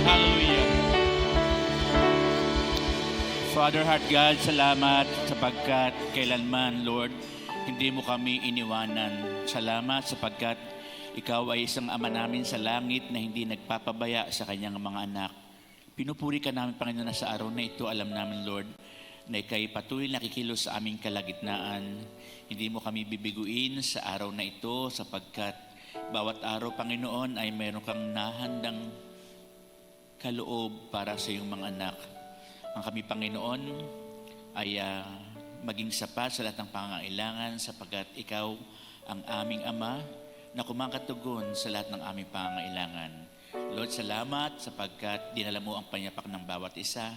Hallelujah. Father Heart God, salamat sapagkat kailanman, Lord, hindi mo kami iniwanan. Salamat sapagkat ikaw ay isang ama namin sa langit na hindi nagpapabaya sa kanyang mga anak. Pinupuri ka namin, Panginoon, na sa araw na ito. Alam namin, Lord, na ika'y patuloy nakikilos sa aming kalagitnaan. Hindi mo kami bibiguin sa araw na ito sapagkat bawat araw, Panginoon, ay mayroon kang nahandang kaloob para sa iyong mga anak. Ang kami, Panginoon, ay maging sapat sa lahat ng pangangailangan sapagkat ikaw ang aming Ama na kumakatugon sa lahat ng aming pangangailangan. Lord, salamat sapagkat dinala mo ang panyapak ng bawat isa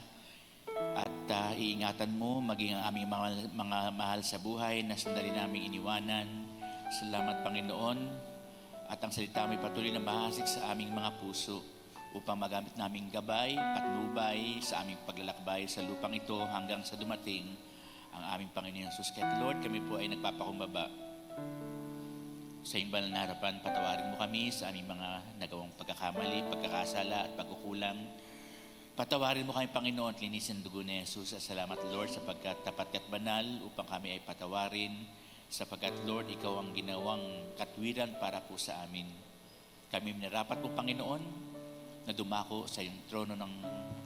at iingatan mo maging ang aming mga mahal sa buhay na sandali naming iniwanan. Salamat, Panginoon, at ang salita mo ay patuloy na mahasik sa aming mga puso upang magamit naming gabay at nubay sa aming paglalakbay sa lupang ito hanggang sa dumating ang aming Panginoon Jesus. Kaya Lord, kami po ay nagpapakumbaba sa iyong banal na harapan. Patawarin mo kami sa aming mga nagawang pagkakamali, pagkakasala at pagkukulang. Patawarin mo kami, Panginoon, at linisin ang dugo ni Jesus. At salamat, Lord, sapagkat tapat at banal upang kami ay patawarin, sapagkat, Lord, ikaw ang ginawang katwiran para po sa amin. Kami minarapat po, Panginoon, na dumako sa iyong trono ng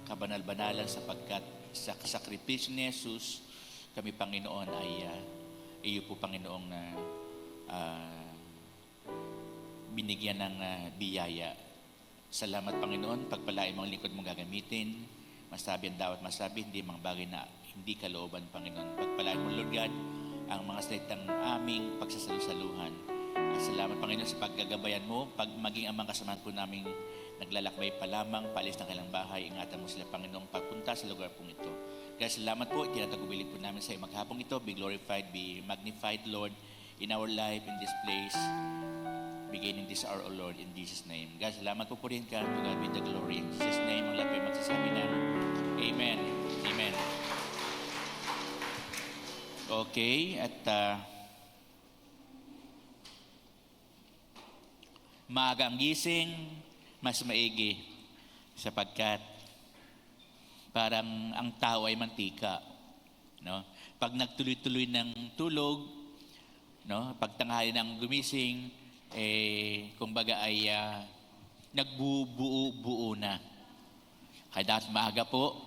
kabanal-banalan sapagkat sa sakripisyo ni Jesus, kami, Panginoon, ay iyo po, Panginoong binigyan ng biyaya. Salamat, Panginoon, pagpalain mo ang lingkod mong gagamitin. Masabi ang dapat masabi, hindi mga bagay na hindi kalooban, Panginoon. Pagpalain mo, Lord God, ang mga salitang aming pagsasalusaluhan. At salamat, Panginoon, sa paggagabayan mo, pag maging ang mga kasamahan po naming naglalakbay pa lamang, paalis ng kailang bahay, ingatan mo sila, Panginoong, pagpunta sa lugar pong ito. Kaya salamat po, tinatagubilin po namin sa iyo maghapong ito. Be glorified, be magnified, Lord, in our life, in this place, beginning this hour, O Lord, in Jesus' name. God, salamat po rin ka, to God be the glory. In Jesus' name, ang lahat po magsasabi ng Amen. Amen. Okay, at maaga ang gising, mas maigi sapagkat parang ang tao ay mantika, no? Pag nagtuloy-tuloy ng tulog, no, pag tanghali ng gumising, kumbaga ay nagbubuo-buo na. Kaya dapat maaga po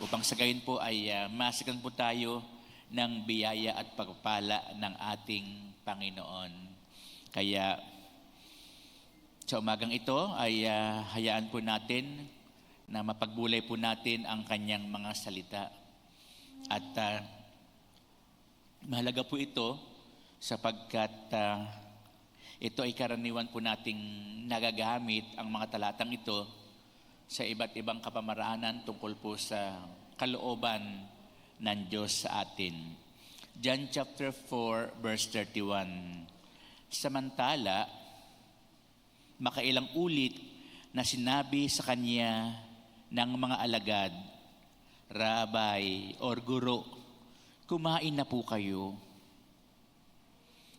upang sa gayon po ay masikan po tayo ng biyaya at pagpapala ng ating Panginoon. Kaya sa umagang ito ay hayaan po natin na mapagbulay po natin ang kanyang mga salita. At mahalaga po ito sapagkat ito ay karaniwan po nating nagagamit ang mga talatang ito sa iba't ibang kapamaraanan tungkol po sa kalooban ng Diyos sa atin. John chapter 4 verse 31. Samantala, makailang ulit na sinabi sa kanya ng mga alagad, Rabay or Guro, kumain na po kayo.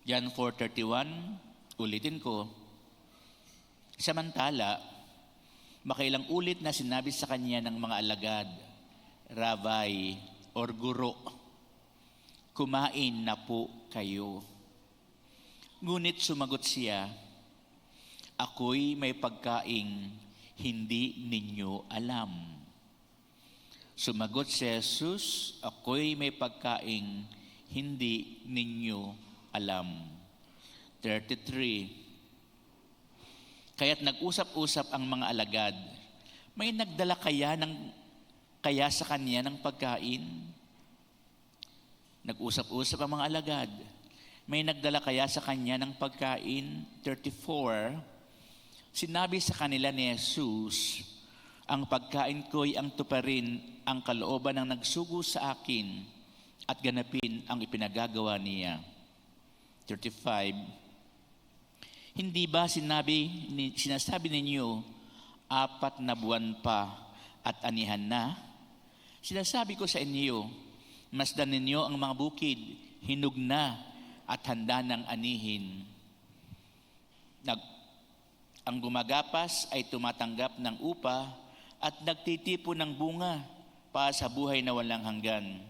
John 4:31, ulitin ko. Samantala, makailang ulit na sinabi sa kanya ng mga alagad, Rabay or Guro, kumain na po kayo. Ngunit sumagot siya, ako'y may pagkaing hindi ninyo alam. Sumagot si Jesus, ako'y may pagkaing hindi ninyo alam. 33. Kaya't nag-usap-usap ang mga alagad, may nagdala kaya sa kanya ng pagkain? Nag-usap-usap ang mga alagad, may nagdala kaya sa kanya ng pagkain? 34. Sinabi sa kanila ni Jesus, ang pagkain ko'y ang tuparin ang kalooban ng nagsugo sa akin at ganapin ang ipinagagawa niya. 35. Hindi ba sinasabi ninyo, 4 na buwan pa at anihan na? Sinasabi ko sa inyo, masdan ninyo ang mga bukid, hinog na at handa ng anihin. Ang gumagapas ay tumatanggap ng upa at nagtitipon ng bunga para sa buhay na walang hanggan.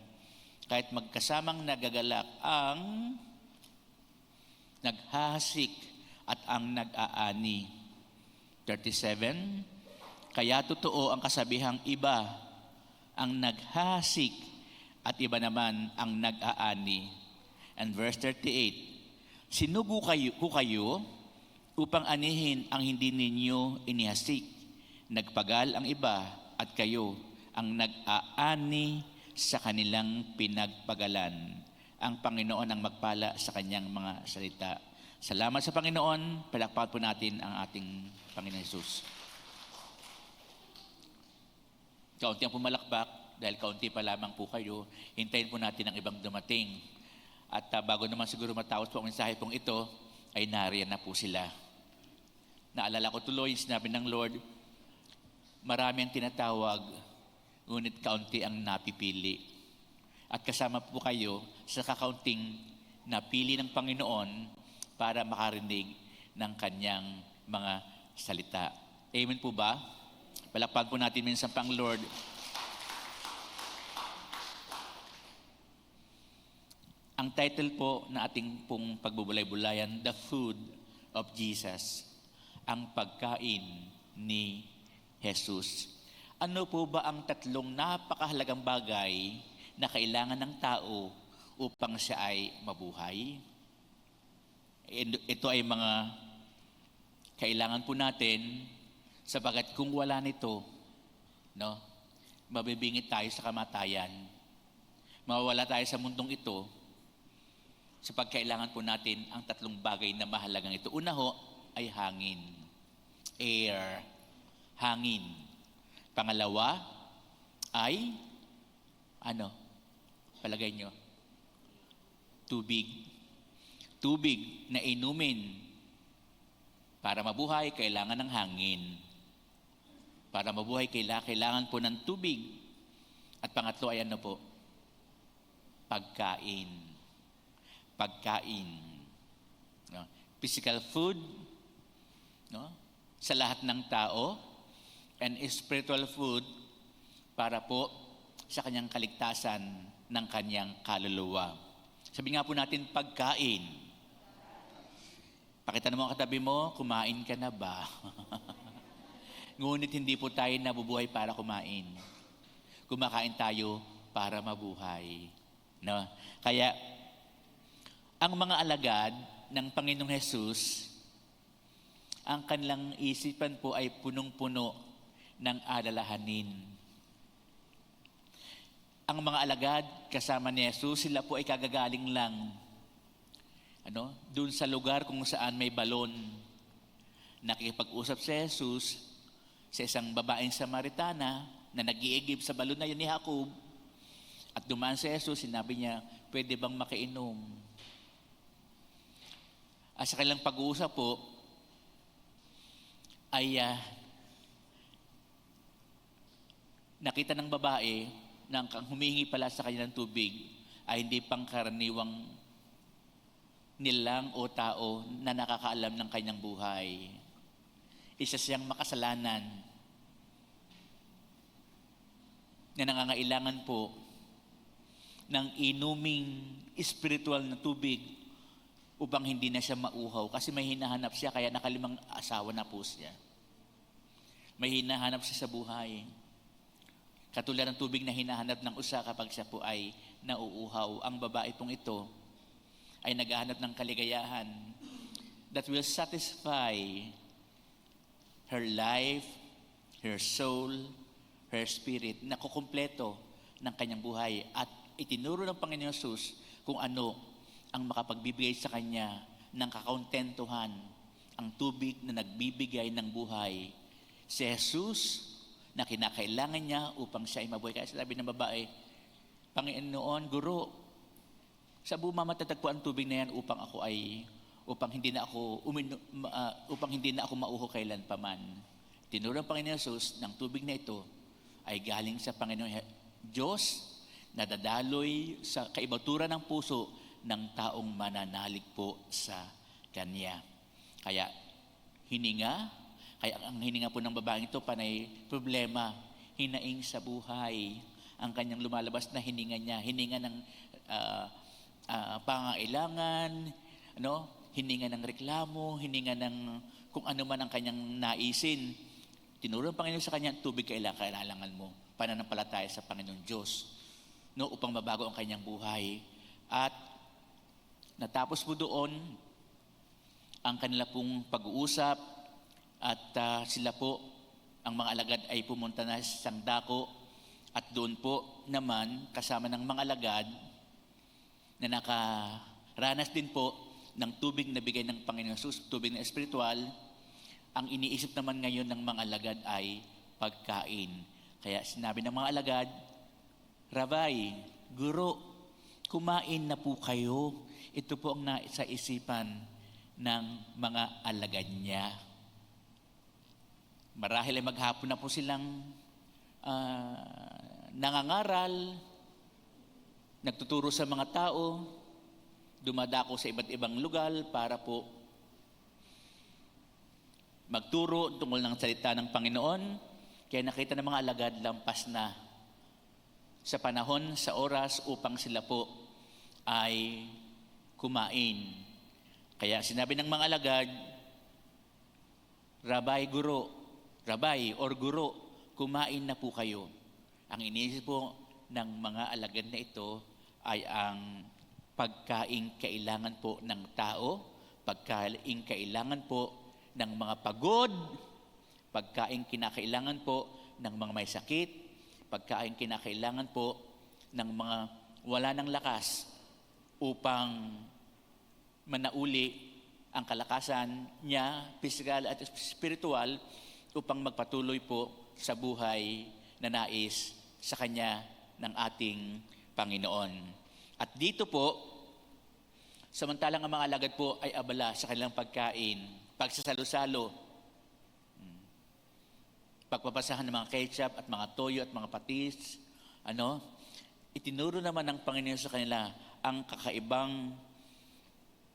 Kahit magkasamang nagagalak ang naghahasik at ang nag-aani. 37, kaya totoo ang kasabihang iba ang naghahasik at iba naman ang nag-aani. And verse 38, sinugo ko kayo upang anihin ang hindi ninyo inihasik. Nagpagal ang iba at kayo ang nag-aani sa kanilang pinagpagalan. Ang Panginoon ang magpala sa kanyang mga salita. Salamat sa Panginoon. Palakpakan po natin ang ating Panginoon Jesus. Kaunti ang pumalakpak dahil kaunti pa lamang po kayo. Hintayin po natin ang ibang dumating. At bago naman siguro matapos po ang mensahe pong ito, ay nariyan na po sila. Naalala ko tuloy, sinabi ng Lord, marami ang tinatawag, ngunit kaunti ang napipili. At kasama po kayo sa kakaunting napili ng Panginoon para makarinig ng kanyang mga salita. Amen po ba? Palakpakan po natin minsan pang Lord. Ang title po na ating pong pagbubulay-bulayan, The Food of Jesus. Ang pagkain ni Jesus. Ano po ba ang tatlong napakahalagang bagay na kailangan ng tao upang siya ay mabuhay? Ito ay mga kailangan po natin sapagat kung wala nito, no, mabibingit tayo sa kamatayan. Mawawala tayo sa mundong ito sapag kailangan po natin ang tatlong bagay na mahalagang ito. Una ho ay hangin. Air. Hangin. Pangalawa ay palagay nyo? Tubig. Tubig na inumin. Para mabuhay, kailangan ng hangin. Para mabuhay, kailangan po ng tubig. At pangatlo ay pagkain. Pagkain. No? Physical food, no? Sa lahat ng tao, and spiritual food para po sa kanyang kaligtasan ng kanyang kaluluwa. Sabi nga po natin, pagkain. Pakita mo ang katabi mo, kumain ka na ba? Ngunit hindi po tayo nabubuhay para kumain. Kumakain tayo para mabuhay. No? Kaya, ang mga alagad ng Panginoong Jesus, ang kanilang isipan po ay punong-puno ng alalahanin. Ang mga alagad kasama ni Jesus, sila po ay kagagaling lang doon sa lugar kung saan may balon. Nakikipag-usap si Jesus sa isang babaeng Samaritana na nag-iigib sa balon na yun ni Jacob. At dumaan si Jesus, sinabi niya, pwede bang makainom? At sa kanilang pag-uusap po, ay nakita ng babae na ang humihingi pala sa kanya ng tubig ay hindi pangkaraniwang nilang o tao na nakakaalam ng kanyang buhay. Isa siyang makasalanan na nangangailangan po ng inuming spiritual na tubig upang hindi na siya mauhaw. Kasi may hinahanap siya, kaya nakalimang asawa na po siya. May hinahanap siya sa buhay. Katulad ng tubig na hinahanap ng usa kapag siya po ay nauuhaw. Ang babae pong ito ay naghahanap ng kaligayahan that will satisfy her life, her soul, her spirit, na kukumpleto ng kanyang buhay. At itinuro ng Panginoon Jesus kung ano ang makapagbibigay sa kanya ng kakontentuhan, ang tubig na nagbibigay ng buhay. Si Jesus na kinakailangan niya upang siya ay mabuhay. Kaya sabi ng babae, Panginoon, Guro, sa buma matatagpo ang tubig na yan upang hindi na ako mauho kailan pa man. Tinuro ng Panginoon Jesus ng tubig na ito ay galing sa Panginoon Diyos na dadaloy sa kaibaturan ng puso ng taong mananalig po sa Kanya. Kaya hininga, Kaya ang hininga po ng babaeng ito, panay problema, hinaing sa buhay. Ang kanyang lumalabas na hininga niya, hininga ng pangailangan, ano? Hininga ng reklamo, hininga ng kung ano man ang kanyang naisin. Tinuro ng Panginoon sa kanya, tubig kailangan mo, pananampalataya sa Panginoon Diyos, no, upang mabago ang kanyang buhay. At natapos po doon ang kanila pong pag-uusap at sila po, ang mga alagad ay pumunta na sa isang dako at doon po naman kasama ng mga alagad na nakaranas din po ng tubig na bigay ng Panginoon Jesus, tubig na espiritual. Ang iniisip naman ngayon ng mga alagad ay pagkain. Kaya sinabi ng mga alagad, Rabay, Guro, kumain na po kayo. Ito po ang nasa isipan ng mga alagad niya. Marahil ay maghapon na po silang nangangaral, nagtuturo sa mga tao, dumadako sa iba't ibang lugar para po magturo tungkol ng salita ng Panginoon. Kaya nakita ng mga alagad, lampas na sa panahon, sa oras upang sila po ay kumain. Kaya sinabi ng mga alagad, Rabay, Guro, Rabay or Guro, kumain na po kayo. Ang iniisip po ng mga alagad na ito ay ang pagkaing kailangan po ng tao, pagkaing kailangan po ng mga pagod, pagkaing kinakailangan po ng mga may sakit, pagkaing kinakailangan po ng mga wala ng lakas upang manauli ang kalakasan niya, pisikal at spiritual, upang magpatuloy po sa buhay na nais sa Kanya ng ating Panginoon. At dito po, samantalang ang mga alagad po ay abala sa kanilang pagkain, pagsasalo-salo, pagpapasahan ng mga ketchup at mga toyo at mga patis, itinuro naman ng Panginoon sa kanila ang kakaibang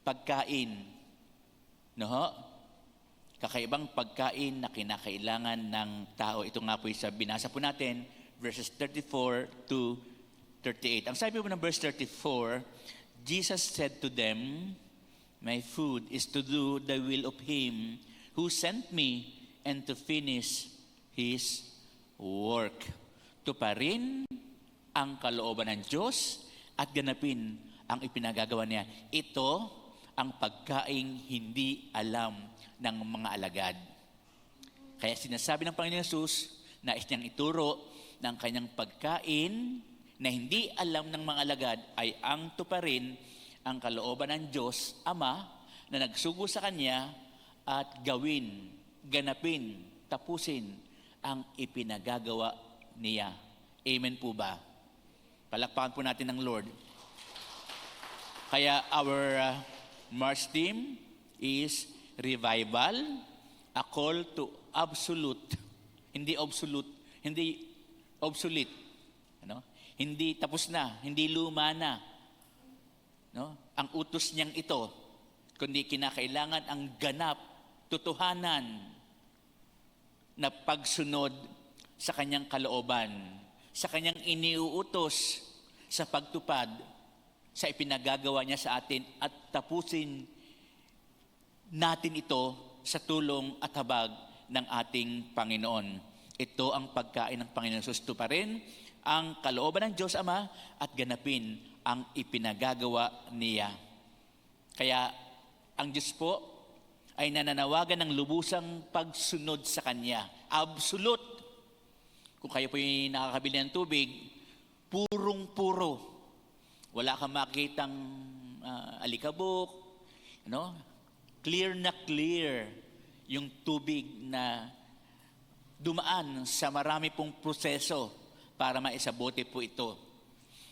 pagkain, kakaibang pagkain na kinakailangan ng tao. Ito nga po sa binasa po natin, verses 34 to 38. Ang sabi po ng verse 34, Jesus said to them, My food is to do the will of Him who sent me and to finish His work. Tuparin ang kalooban ng Diyos at ganapin ang ipinagagawa niya. Ito ang pagkaing hindi alam ng mga alagad. Kaya sinasabi ng Panginoon Jesus, nais niyang ituro ng kanyang pagkain na hindi alam ng mga alagad ay ang tuparin ang kalooban ng Diyos, Ama, na nagsugo sa Kanya at gawin, ganapin, tapusin ang ipinagagawa niya. Amen po ba? Palakpakan po natin ng Lord. Kaya our March theme is Revival, a call to absolute. Hindi obsolete. Hindi tapos na, hindi luma na. Ang utos niyang ito, kundi kinakailangan ang ganap, totohanan na pagsunod sa kanyang kalooban, sa kanyang iniuutos sa pagtupad, sa ipinagagawa niya sa atin at tapusin natin ito sa tulong at habag ng ating Panginoon. Ito ang pagkain ng Panginoon. Susto pa rin ang kalooban ng Diyos Ama at ganapin ang ipinagagawa niya. Kaya ang Diyos po ay nananawagan ng lubusang pagsunod sa Kanya. Absolute. Kung kayo po yung nakakabili ng tubig, purong-puro. Wala kang makitang alikabok. Clear na clear yung tubig na dumaan sa marami pong proseso para maisabote po ito.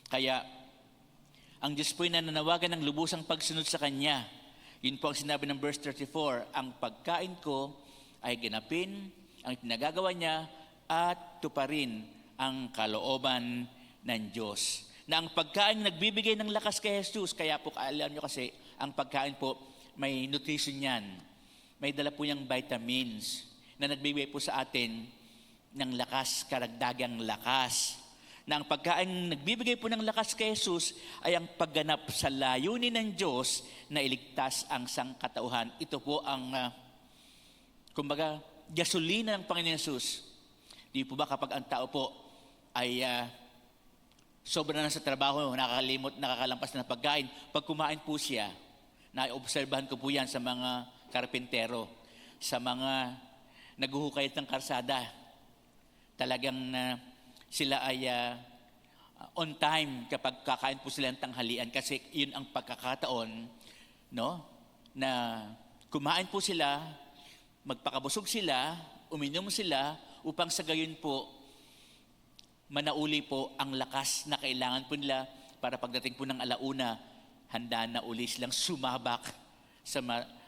Kaya ang Diyos po ay nananawagan ng lubusang pagsunod sa Kanya. Yun po ang sinabi ng verse 34, ang pagkain ko ay ganapin ang pinagagawa niya at tuparin ang kalooban ng Diyos. Na ang pagkain nagbibigay ng lakas kay Jesus, kaya po alam nyo kasi, ang pagkain po may nutrition yan. May dala po yung vitamins na nagbibigay po sa atin ng lakas, karagdagang lakas. Na ang pagkain nagbibigay po ng lakas kay Jesus ay ang pagganap sa layunin ng Diyos na iligtas ang sangkatauhan. Ito po ang, kumbaga, gasolina ng Panginoon Jesus. Di po ba kapag ang tao po ay sobra na sa trabaho, nakakalimot, nakakalampas na pagkain, pag kumain po siya, naobserbahan ko po yan sa mga karpintero, sa mga naghuhukayat ng karsada, talagang sila ay on time kapag kakain po sila ng tanghalian kasi yun ang pagkakataon, no, na kumain po sila, magpakabusog sila, uminom sila, upang sa gayon po manauli po ang lakas na kailangan po nila para pagdating po ng alauna, handa na uli silang sumabak sa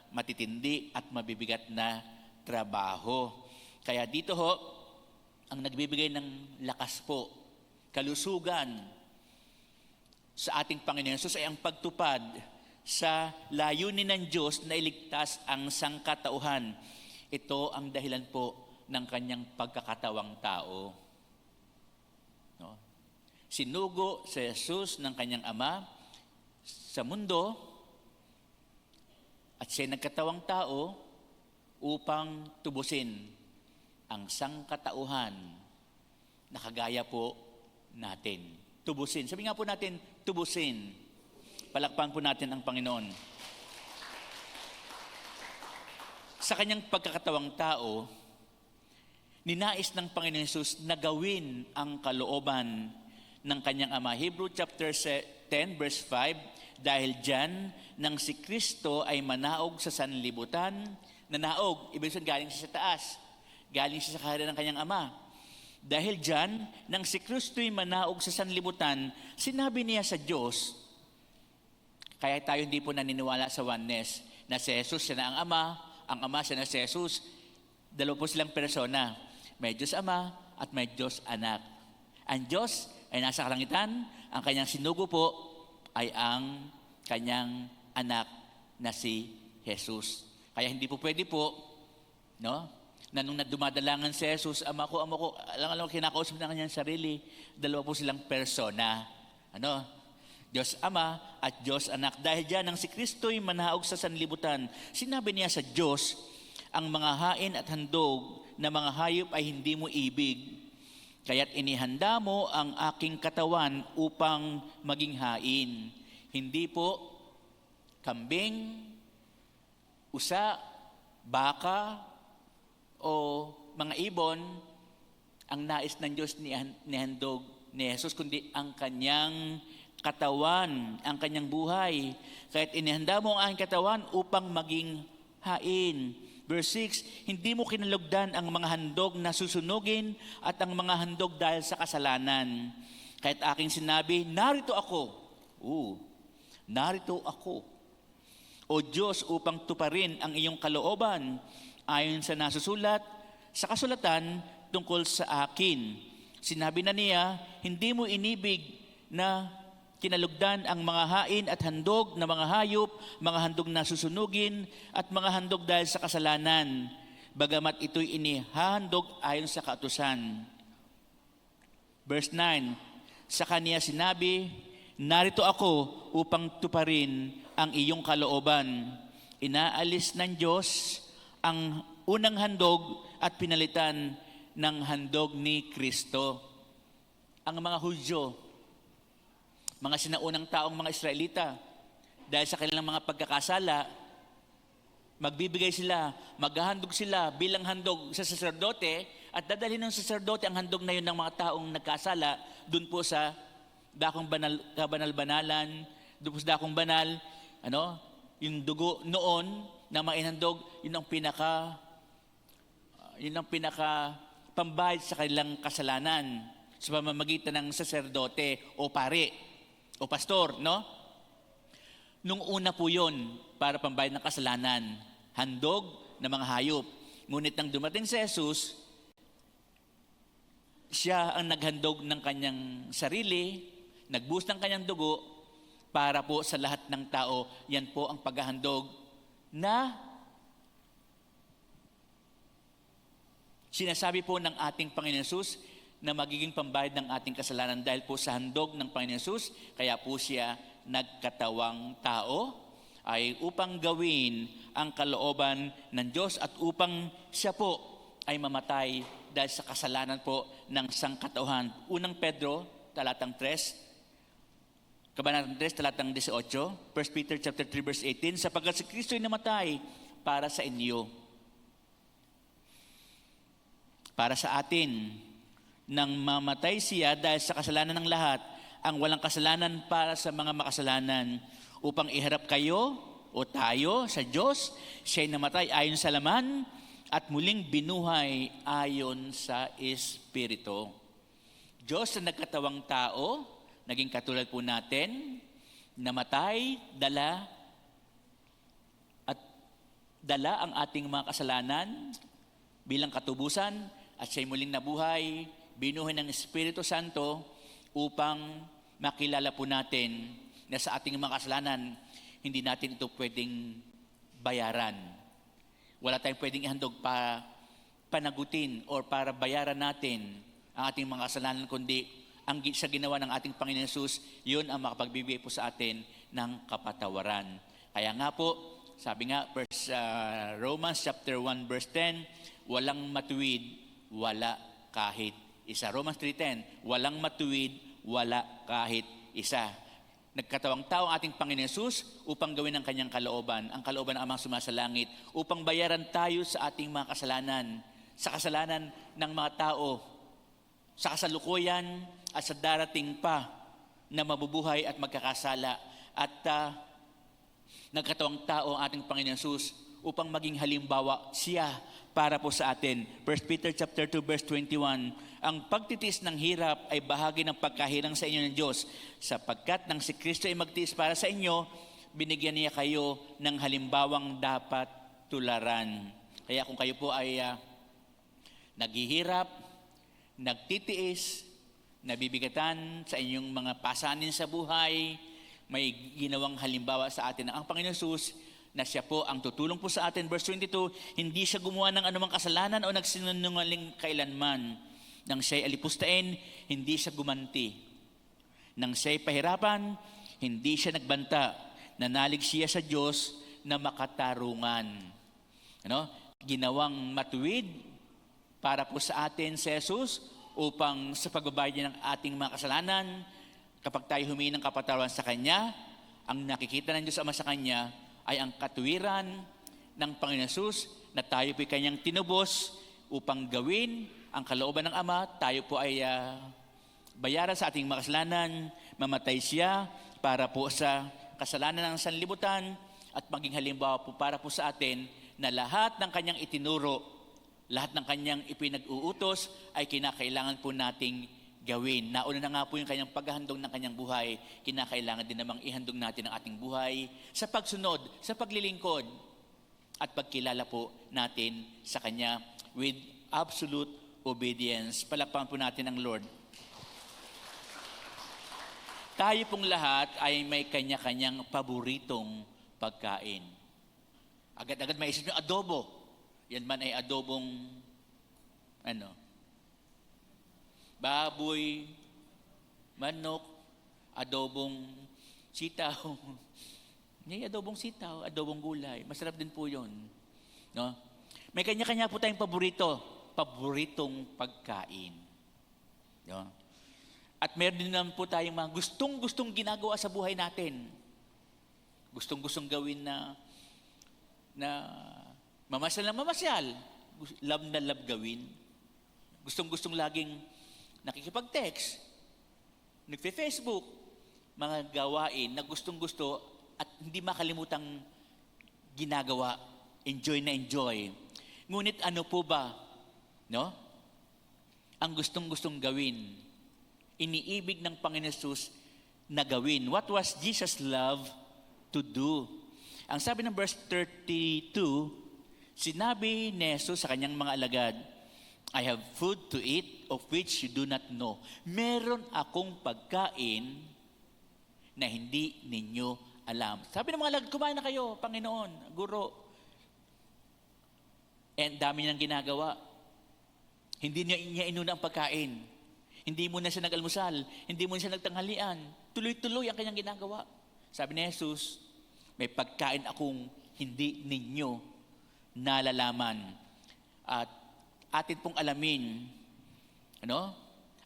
matitindi at mabibigat na trabaho. Kaya dito ho, ang nagbibigay ng lakas po, kalusugan sa ating Panginoon Jesus ay ang pagtupad sa layunin ng Diyos na iligtas ang sangkatauhan. Ito ang dahilan po ng kanyang pagkakatawang tao. No? Sinugo sa Jesus ng kanyang Ama sa mundo at siya nagkatawang tao upang tubusin ang sangkatauhan na kagaya po natin. Tubusin. Sabi nga po natin, tubusin. Palakpan po natin ang Panginoon. Sa kanyang pagkakatawang tao, ninais ng Panginoon Jesus na gawin ang kalooban ng kanyang Ama. Hebrew chapter 10 verse 5, dahil diyan nang si Kristo ay manaog sa sanlibutan, nanaog, ibig sabihin galing siya sa taas, galing siya sa kaharian ng kanyang Ama. Dahil diyan nang si Kristo'y manaog sa sanlibutan, sinabi niya sa Diyos, kaya tayo hindi po naniniwala sa oneness, na si Jesus siya na ang Ama siya na si Jesus, dalawa po silang persona. May Diyos Ama at may Diyos Anak. Ang Diyos ay nasa kalangitan, ang kanyang sinugo po ay ang kanyang anak na si Jesus. Kaya hindi po pwede po, no? Na nung dumadalangan si Jesus, ama ko, alam kinakausap na kanyang sarili, dalawa po silang persona. Ano? Diyos Ama at Diyos Anak. Dahil diyan nang si Kristo'y manaog sa sanlibutan, sinabi niya sa Diyos, ang mga hain at handog na mga hayop ay hindi mo ibig, kaya't inihanda mo ang aking katawan upang maging hain. Hindi po kambing, usa, baka, o mga ibon ang nais ng Diyos ni handog ni Jesus, kundi ang kanyang katawan, ang kanyang buhay. Kaya't inihanda mo ang aking katawan upang maging hain. Verse 6, hindi mo kinalugdan ang mga handog na susunugin at ang mga handog dahil sa kasalanan. Kaya't aking sinabi, narito ako. Narito ako, O Diyos, upang tuparin ang iyong kalooban ayon sa nasusulat sa kasulatan tungkol sa akin. Sinabi na niya, hindi mo inibig na kinalugdan ang mga hain at handog na mga hayop, mga handog na susunugin, at mga handog dahil sa kasalanan, bagamat ito'y inihahandog ayon sa kautusan. Verse 9, sa kaniya sinabi, narito ako upang tuparin ang iyong kalooban. Inaalis ng Diyos ang unang handog at pinalitan ng handog ni Kristo. Ang mga Hudyo, mga sinaunang taong mga Israelita, dahil sa kanilang mga pagkakasala, magbibigay sila, maghahandog sila bilang handog sa saserdote at dadalhin ng saserdote ang handog na yun ng mga taong nagkasala dun po sa dakong kabanal-banalan, dun po sa dakong banal, yung dugo noon na mainhandog, yun ang pinaka pambayad sa kanilang kasalanan sa pamamagitan ng saserdote o pare o pastor, no? Nung una po yun, para pambayad ng kasalanan, handog ng mga hayop. Ngunit nang dumating si Jesus, siya ang naghandog ng kanyang sarili, nagbuhos ng kanyang dugo, para po sa lahat ng tao. Yan po ang paghahandog na Sinasabi po ng ating Panginoon Hesus na magiging pambayad ng ating kasalanan dahil po sa handog ng Panginoon Hesus, kaya po siya nagkatawang tao ay upang gawin ang kalooban ng Diyos at upang siya po ay mamatay dahil sa kasalanan po ng sangkatauhan. Unang Pedro, talatang 3, Kabanatang 3, talatang 18, 1 Peter chapter 3, verse 18, sapagkat si Kristo ay namatay para sa inyo, para sa atin, nang mamatay siya dahil sa kasalanan ng lahat, ang walang kasalanan para sa mga makasalanan, upang iharap kayo o tayo sa Diyos. Siya'y namatay ayon sa laman at muling binuhay ayon sa Espiritu. Diyos na nagkatawang tao, naging katulad po natin, namatay, dala ang ating mga kasalanan bilang katubusan, at siya'y muling nabuhay, binuhay ng Espiritu Santo upang makilala po natin na sa ating mga kasalanan, hindi natin ito pwedeng bayaran. Wala tayong pwedeng ihandog para panagutin or para bayaran natin ang ating mga kasalanan, kundi ang sa ginawa ng ating Panginoon Hesus, yun ang makapagbibigay po sa atin ng kapatawaran. Kaya nga po, sabi nga, Romans chapter 1 verse 10, walang matuwid, wala kahit isa. Romans 3:10, walang matuwid, wala kahit isa. Nagkatawang tao ang ating Panginoon Hesus upang gawin ang kanyang kalooban, ang kalooban ng Amang sumasalangit, upang bayaran tayo sa ating mga kasalanan, sa kasalanan ng mga tao, sa kasalukuyan at sa darating pa na mabubuhay at magkakasala. At nagkatawang tao ang ating Panginoon Hesus upang maging halimbawa siya para po sa atin. 1 Peter chapter 2 verse 21, ang pagtitiis ng hirap ay bahagi ng pagkahirang sa inyo ng Diyos, sapagkat nang si Kristo ay magtiis para sa inyo, binigyan niya kayo ng halimbawang dapat tularan. Kaya kung kayo po ay naghihirap, nagtitiis, nabibigatan sa inyong mga pasanin sa buhay, may ginawang halimbawa sa atin ang Panginoon Hesus, na siya po ang tutulong po sa atin. Verse 22, hindi siya gumawa ng anumang kasalanan o nagsinungaling kailanman. Nang siya'y alipustain, hindi siya gumanti. Nang siya'y pahirapan, hindi siya nagbanta. Nanalig siya sa Diyos na makatarungan. Ginawang matuwid para po sa atin si Jesus upang sa pagbabayad niya ng ating mga kasalanan, kapag tayo humingi ng kapatawaran sa Kanya, ang nakikita ng Diyos Ama sa Kanya ay ang katuwiran ng Panginoon Hesus na tayo po'y Kanyang tinubos upang gawin ang kalooban ng Ama. Tayo po ay bayaran sa ating mga kasalanan, mamatay siya para po sa kasalanan ng sanlibutan at maging halimbawa po para po sa atin na lahat ng Kanyang itinuro, lahat ng Kanyang ipinag-uutos ay kinakailangan po nating gawin. Nauna na nga po yung Kanyang paghahandog ng Kanyang buhay, kinakailangan din namang ihandog natin ang ating buhay sa pagsunod, sa paglilingkod at pagkilala po natin sa Kanya with absolute obedience. Palakpakan po natin ang Lord. Tayo pong lahat ay may kanya-kanyang paboritong pagkain. Agad-agad may isip nyo, adobo. Yan man ay adobong baboy, manok, adobong sitaw. May adobong sitaw, adobong gulay. Masarap din po yun. No? May kanya-kanya po tayong paboritong pagkain. No? At meron din naman po tayong mga gustong-gustong ginagawa sa buhay natin. Gustong-gustong gawin na mamasyal na mamasyal. Love na love gawin. Gustong-gustong laging nakikipag-text, nagfe-Facebook, mga gawain na gustong-gusto at hindi makalimutang ginagawa, enjoy na enjoy. Ngunit ano po ba, ang gustong-gustong gawin, iniibig ng Panginoon Hesus na gawin. What was Jesus' love to do? Ang sabi ng verse 32, sinabi ni Jesus sa kanyang mga alagad, I have food to eat of which you do not know. Meron akong pagkain na hindi ninyo alam. Sabi ng mga alagad, kumain na kayo, Panginoon, Guro. And dami niyang ginagawa. Hindi niya inuna ang pagkain. Hindi muna siya nag-almusal. Hindi muna siya nagtanghalian. Tuloy-tuloy ang kanyang ginagawa. Sabi ni Jesus, may pagkain akong hindi ninyo nalalaman. At atin pong alamin,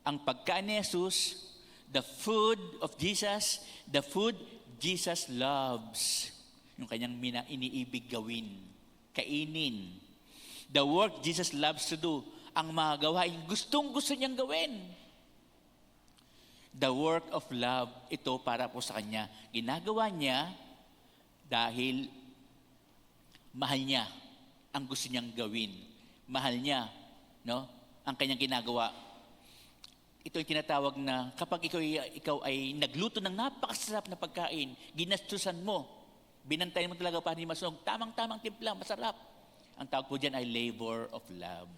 ang pagkain ni Jesus, the food of Jesus, the food Jesus loves. Yung kanyang iniibig gawin, kainin. The work Jesus loves to do, ang mga gawain gustong-gusto niyang gawin. The work of love, ito para po sa kanya. Ginagawa niya dahil mahal niya ang gusto niyang gawin. Mahal niya, ang kanyang ginagawa. Ito yung tinatawag na kapag ikaw ay nagluto ng napakasarap na pagkain, ginastusan mo, binantayan mo talaga para hindi masunog, tamang-tamang timpla, masarap. Ang tawag po dyan ay labor of love.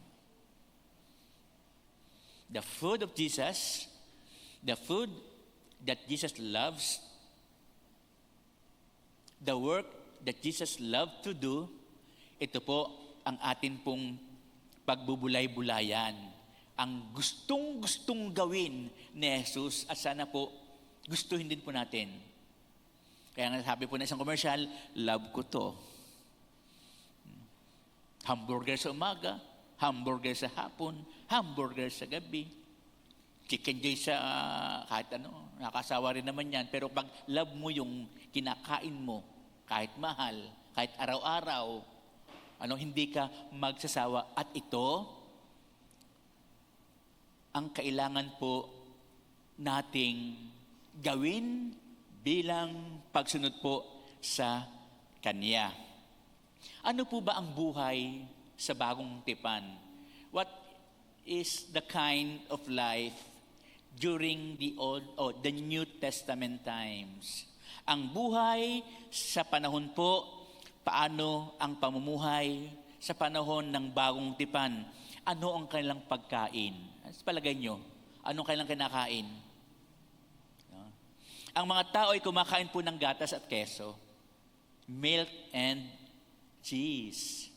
The food of Jesus, the food that Jesus loves, the work that Jesus loved to do, ito po ang atin pong pagbubulay-bulayan. Ang gustong-gustong gawin ni Jesus at sana po gustuhin din po natin. Kaya nga sabi po na isang commercial, love ko to. Hamburger sa umaga, hamburger sa hapon, hamburger sa gabi, chicken joy sa kahit ano, nakasawa rin naman yan. Pero pag love mo yung kinakain mo, kahit mahal, kahit araw-araw, hindi ka magsasawa. At ito, ang kailangan po nating gawin bilang pagsunod po sa Kanya. Ano po ba ang buhay sa bagong tipan? What is the kind of life during the the New Testament times? Ang buhay sa panahon po, paano ang pamumuhay sa panahon ng bagong tipan? Ano ang kanilang pagkain? Sa palagay nyo, anong kanilang kinakain? Ang mga tao ay kumakain po ng gatas at keso. Milk and cheese.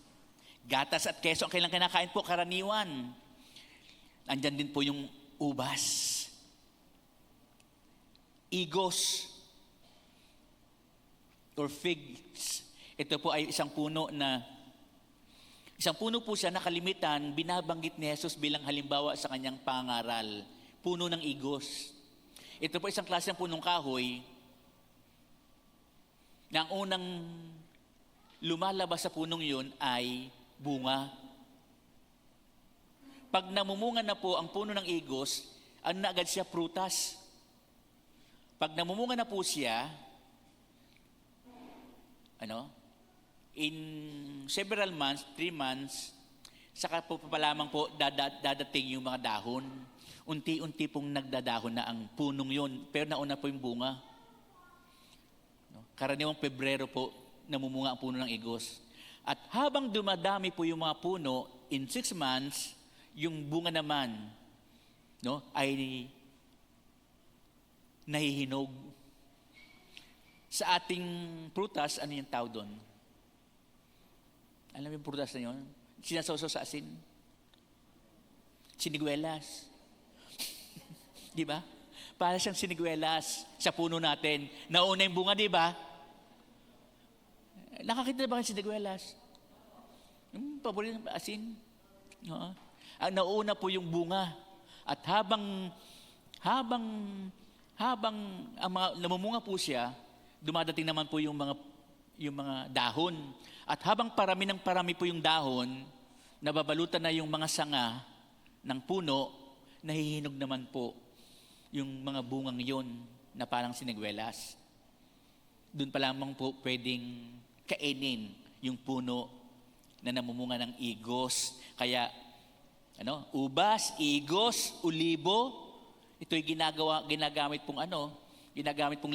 Gatas at keso ang kanilang kinakain po, karaniwan. Andyan din po yung ubas. Igos or figs. Ito po ay isang puno po siya na kalimitan, binabanggit ni Jesus bilang halimbawa sa kanyang pangaral. Puno ng igos. Ito po isang klase ng punong kahoy na ang unang lumalabas sa punong yun ay bunga. Pag namumunga na po ang puno ng igos, na agad siya? Prutas. Pag namumunga na po siya, in several months, 3 months, saka po pa lamang po dadating yung mga dahon. Unti-unti pong nagdadahon na ang punong yun, pero nauna po yung bunga. Karaniwang Pebrero po namumunga ang puno ng igos. At habang dumadami po yung mga puno, in 6 months, yung bunga naman ay nahihinog. Sa ating prutas, ano yung tawag doon? Alam mo yung prutas na yun? Sinasawsaw sa asin. Siniguelas. Di ba? Para siyang siniguelas sa puno natin. Nauna yung bunga, di ba? Nakakita na ba kayo siniguelas? Yung paborito ng asin. Ang nauna po yung bunga. At habang ang namumunga po siya, dumadating naman po yung mga dahon. At habang parami po yung dahon, nababalutan na yung mga sanga ng puno, nahihinog naman po yung mga bungang yon na parang siniguelas. Doon pa lamang po pwedeng kainin yung puno na namumunga ng igos. Kaya, ubas, igos, ulibo, ito'y ginagamit pong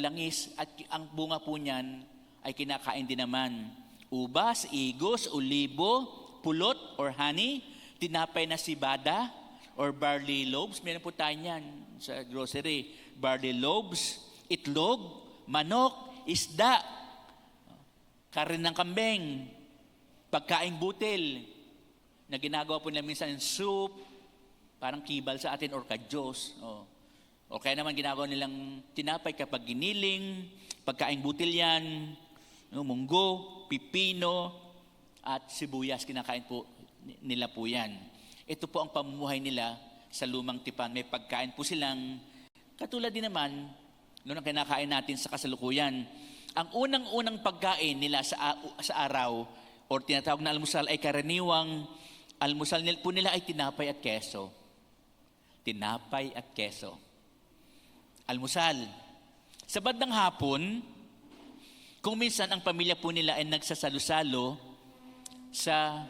langis at ang bunga po niyan ay kinakain din naman. Ubas, igos, ulibo, pulot or honey, tinapay na sibada or barley loaves. Meron po tayo niyan sa grocery. Barley loaves, itlog, manok, isda, karin ng kambing, pagkaing butil na ginagawa po nila minsan soup, parang kibal sa atin or kadyos. O kaya naman ginagawa nilang tinapay kapag giniling, pagkaing butilyan, munggo, pipino, at sibuyas, kinakain po nila po yan. Ito po ang pamumuhay nila sa lumang tipan. May pagkain po silang, katulad din naman, noon ang kinakain natin sa kasalukuyan. Ang unang-unang pagkain nila sa araw, o tinatawag na almusal, ay karaniwang almusal po nila ay tinapay at keso. Tinapay at keso. Almusal. Sa bandang hapon, kung minsan ang pamilya po nila ay nagsasalo-salo sa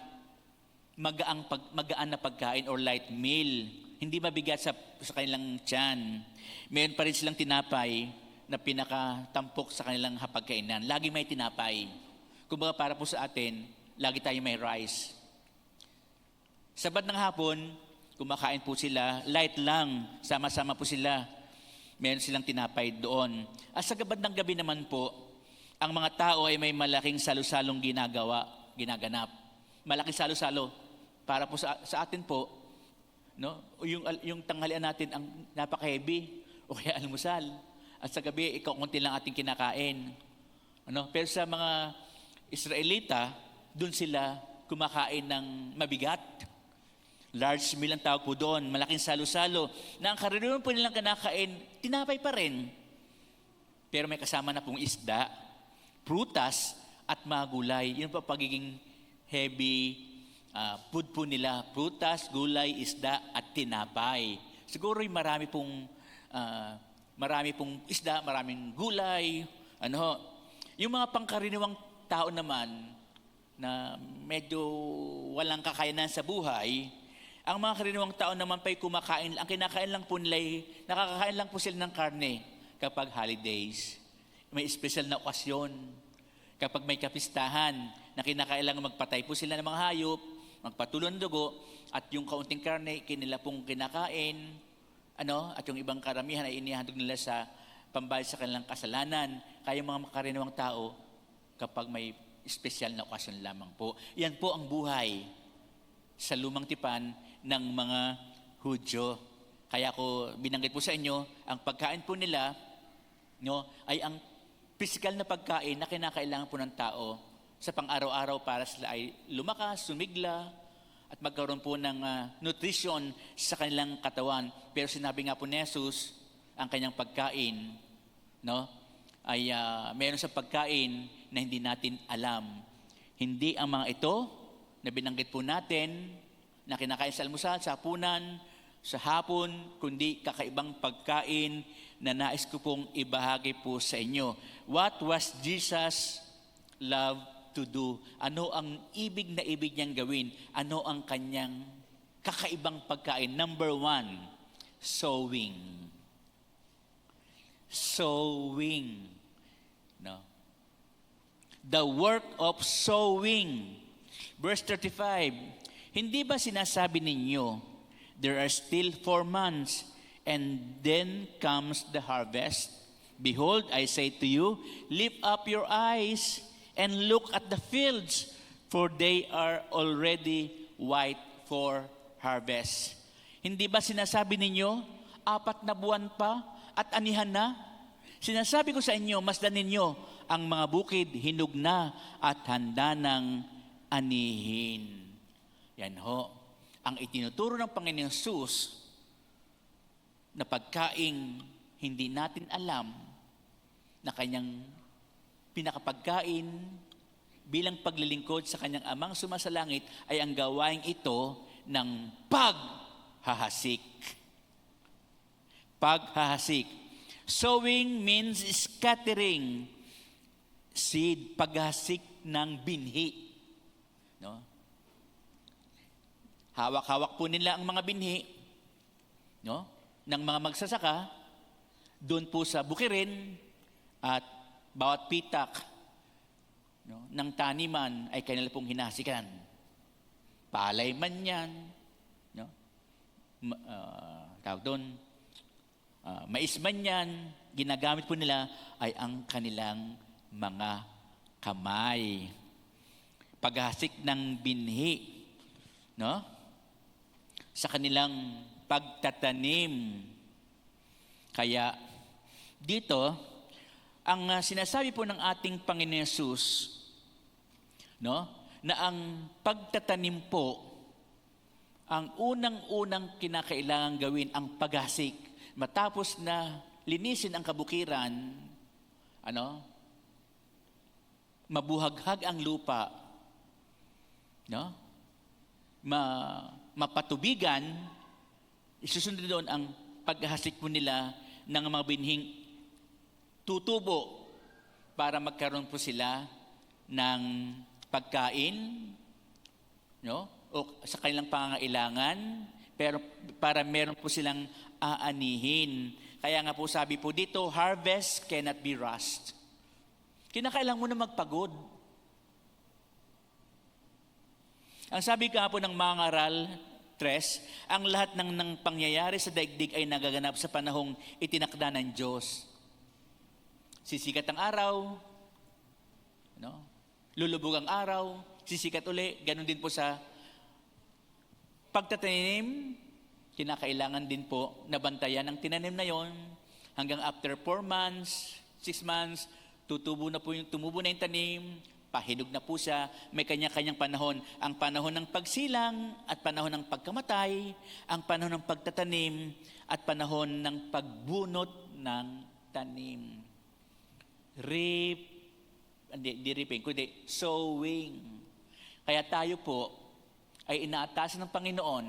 magaan na pagkain or light meal. Hindi mabigat sa kanilang tiyan. Meron pa rin silang tinapay na pinakatampok sa kanilang hapagkainan. Lagi may tinapay. Kumbaga para po sa atin, lagi tayo may rice. Sa bandang hapon, kumakain po sila, light lang, sama-sama po sila. Meron silang tinapay doon. At sa bandang gabi naman po, ang mga tao ay may malaking salo-salong ginaganap. Malaking salo-salo. Para po sa atin po, no? Yung tanghalian natin ang napaka-heavy o kaya almusal. At sa gabi, konti lang ating kinakain. Pero sa mga Israelita, doon sila kumakain ng mabigat. Large meal ang tawag po doon, malaking salo-salo. Na ang karaniwan po nilang kinakain, tinapay pa rin. Pero may kasama na pong isda, prutas, at mga gulay. Yun po pagiging heavy food po nila, prutas, gulay, isda, at tinapay. Siguro marami pong isda, maraming gulay. Yung mga pangkaraniwang tao naman na medyo walang kakayanan sa buhay, ang mga karaniwang tao naman pa'y kumakain, ang kinakain lang po nila, nakakakain lang po sila ng karne kapag holidays. May special na okasyon. Kapag may kapistahan, na kinakailangan magpatay po sila ng mga hayop, magpatulo ng dugo, at yung kaunting karne, kinila pong kinakain, at yung ibang karamihan ay inihandog nila sa pambayad sa kanilang kasalanan. Kaya mga karaniwang tao, kapag may espesyal na okasyon lamang po. Yan po ang buhay sa lumang tipan ng mga Hudyo. Kaya ako binanggit po sa inyo, ang pagkain po nila ay ang physical na pagkain na kinakailangan po ng tao sa pang-araw-araw para sila ay lumakas, sumigla, at magkaroon po ng nutrition sa kanilang katawan. Pero sinabi nga po ni Jesus, ang kanyang pagkain, ay meron sa pagkain na hindi natin alam. Hindi ang mga ito na binanggit po natin, na kinakain sa almusal, sa hapunan, sa hapon, kundi kakaibang pagkain na nais ko pong ibahagi po sa inyo. What was Jesus love to do? Ano ang ibig na ibig niyang gawin? Ano ang kanyang kakaibang pagkain? Number 1, sowing. Sowing. The work of sowing. Verse 35, hindi ba sinasabi ninyo, there are still 4 months, and then comes the harvest? Behold, I say to you, lift up your eyes and look at the fields, for they are already white for harvest. Hindi ba sinasabi ninyo, 4 na buwan pa at anihan na? Sinasabi ko sa inyo, masdan ninyo, ang mga bukid hinog na at handa ng anihin. Yan ho, ang itinuturo ng Panginoong Hesus na pagkaing hindi natin alam na kanyang pinakapagkain bilang paglilingkod sa kanyang amang sumasalangit ay ang gawain ito ng paghahasik. Paghahasik. Sowing means scattering seed, paghahasik ng binhi. Hawak-hawak po nila ang mga binhi ng mga magsasaka doon po sa bukirin, at bawat pitak ng taniman ay kanila pong hinasikan. Palay man yan, tawag doon, mais man yan, ginagamit po nila ay ang kanilang mga kamay. Paghasik ng binhi, sa kanilang pagtatanim. Kaya dito, ang sinasabi po ng ating Panginoon Yesus, no, na ang pagtatanim po, ang unang-unang kinakailangan gawin ang paghasik. Matapos na linisin ang kabukiran, mabuhaghag ang lupa, no? Mapatubigan, isusunod doon ang paghasik po nila ng mga binhing tutubo para magkaroon po sila ng pagkain, no? O sa kanilang pangangailangan, pero para meron po silang aanihin. Kaya nga po sabi po dito, harvest cannot be rushed. Kinakailangan mo na magpagod. Ang sabi nga po ng mga aral, ang lahat ng pangyayari sa daigdig ay nagaganap sa panahong itinakda ng Diyos. Sisikat ang araw, no? Lulubog ang araw, sisikat uli, ganun din po sa pagtatanim, kinakailangan din po nabantayan ang tinanim na yon hanggang after 4 months, 6 months, tumubo na yung tanim, pahinog na po siya, may kanya-kanyang panahon. Ang panahon ng pagsilang at panahon ng pagkamatay, ang panahon ng pagtatanim at panahon ng pagbunot ng tanim. Sowing. Kaya tayo po ay inaatasan ng Panginoon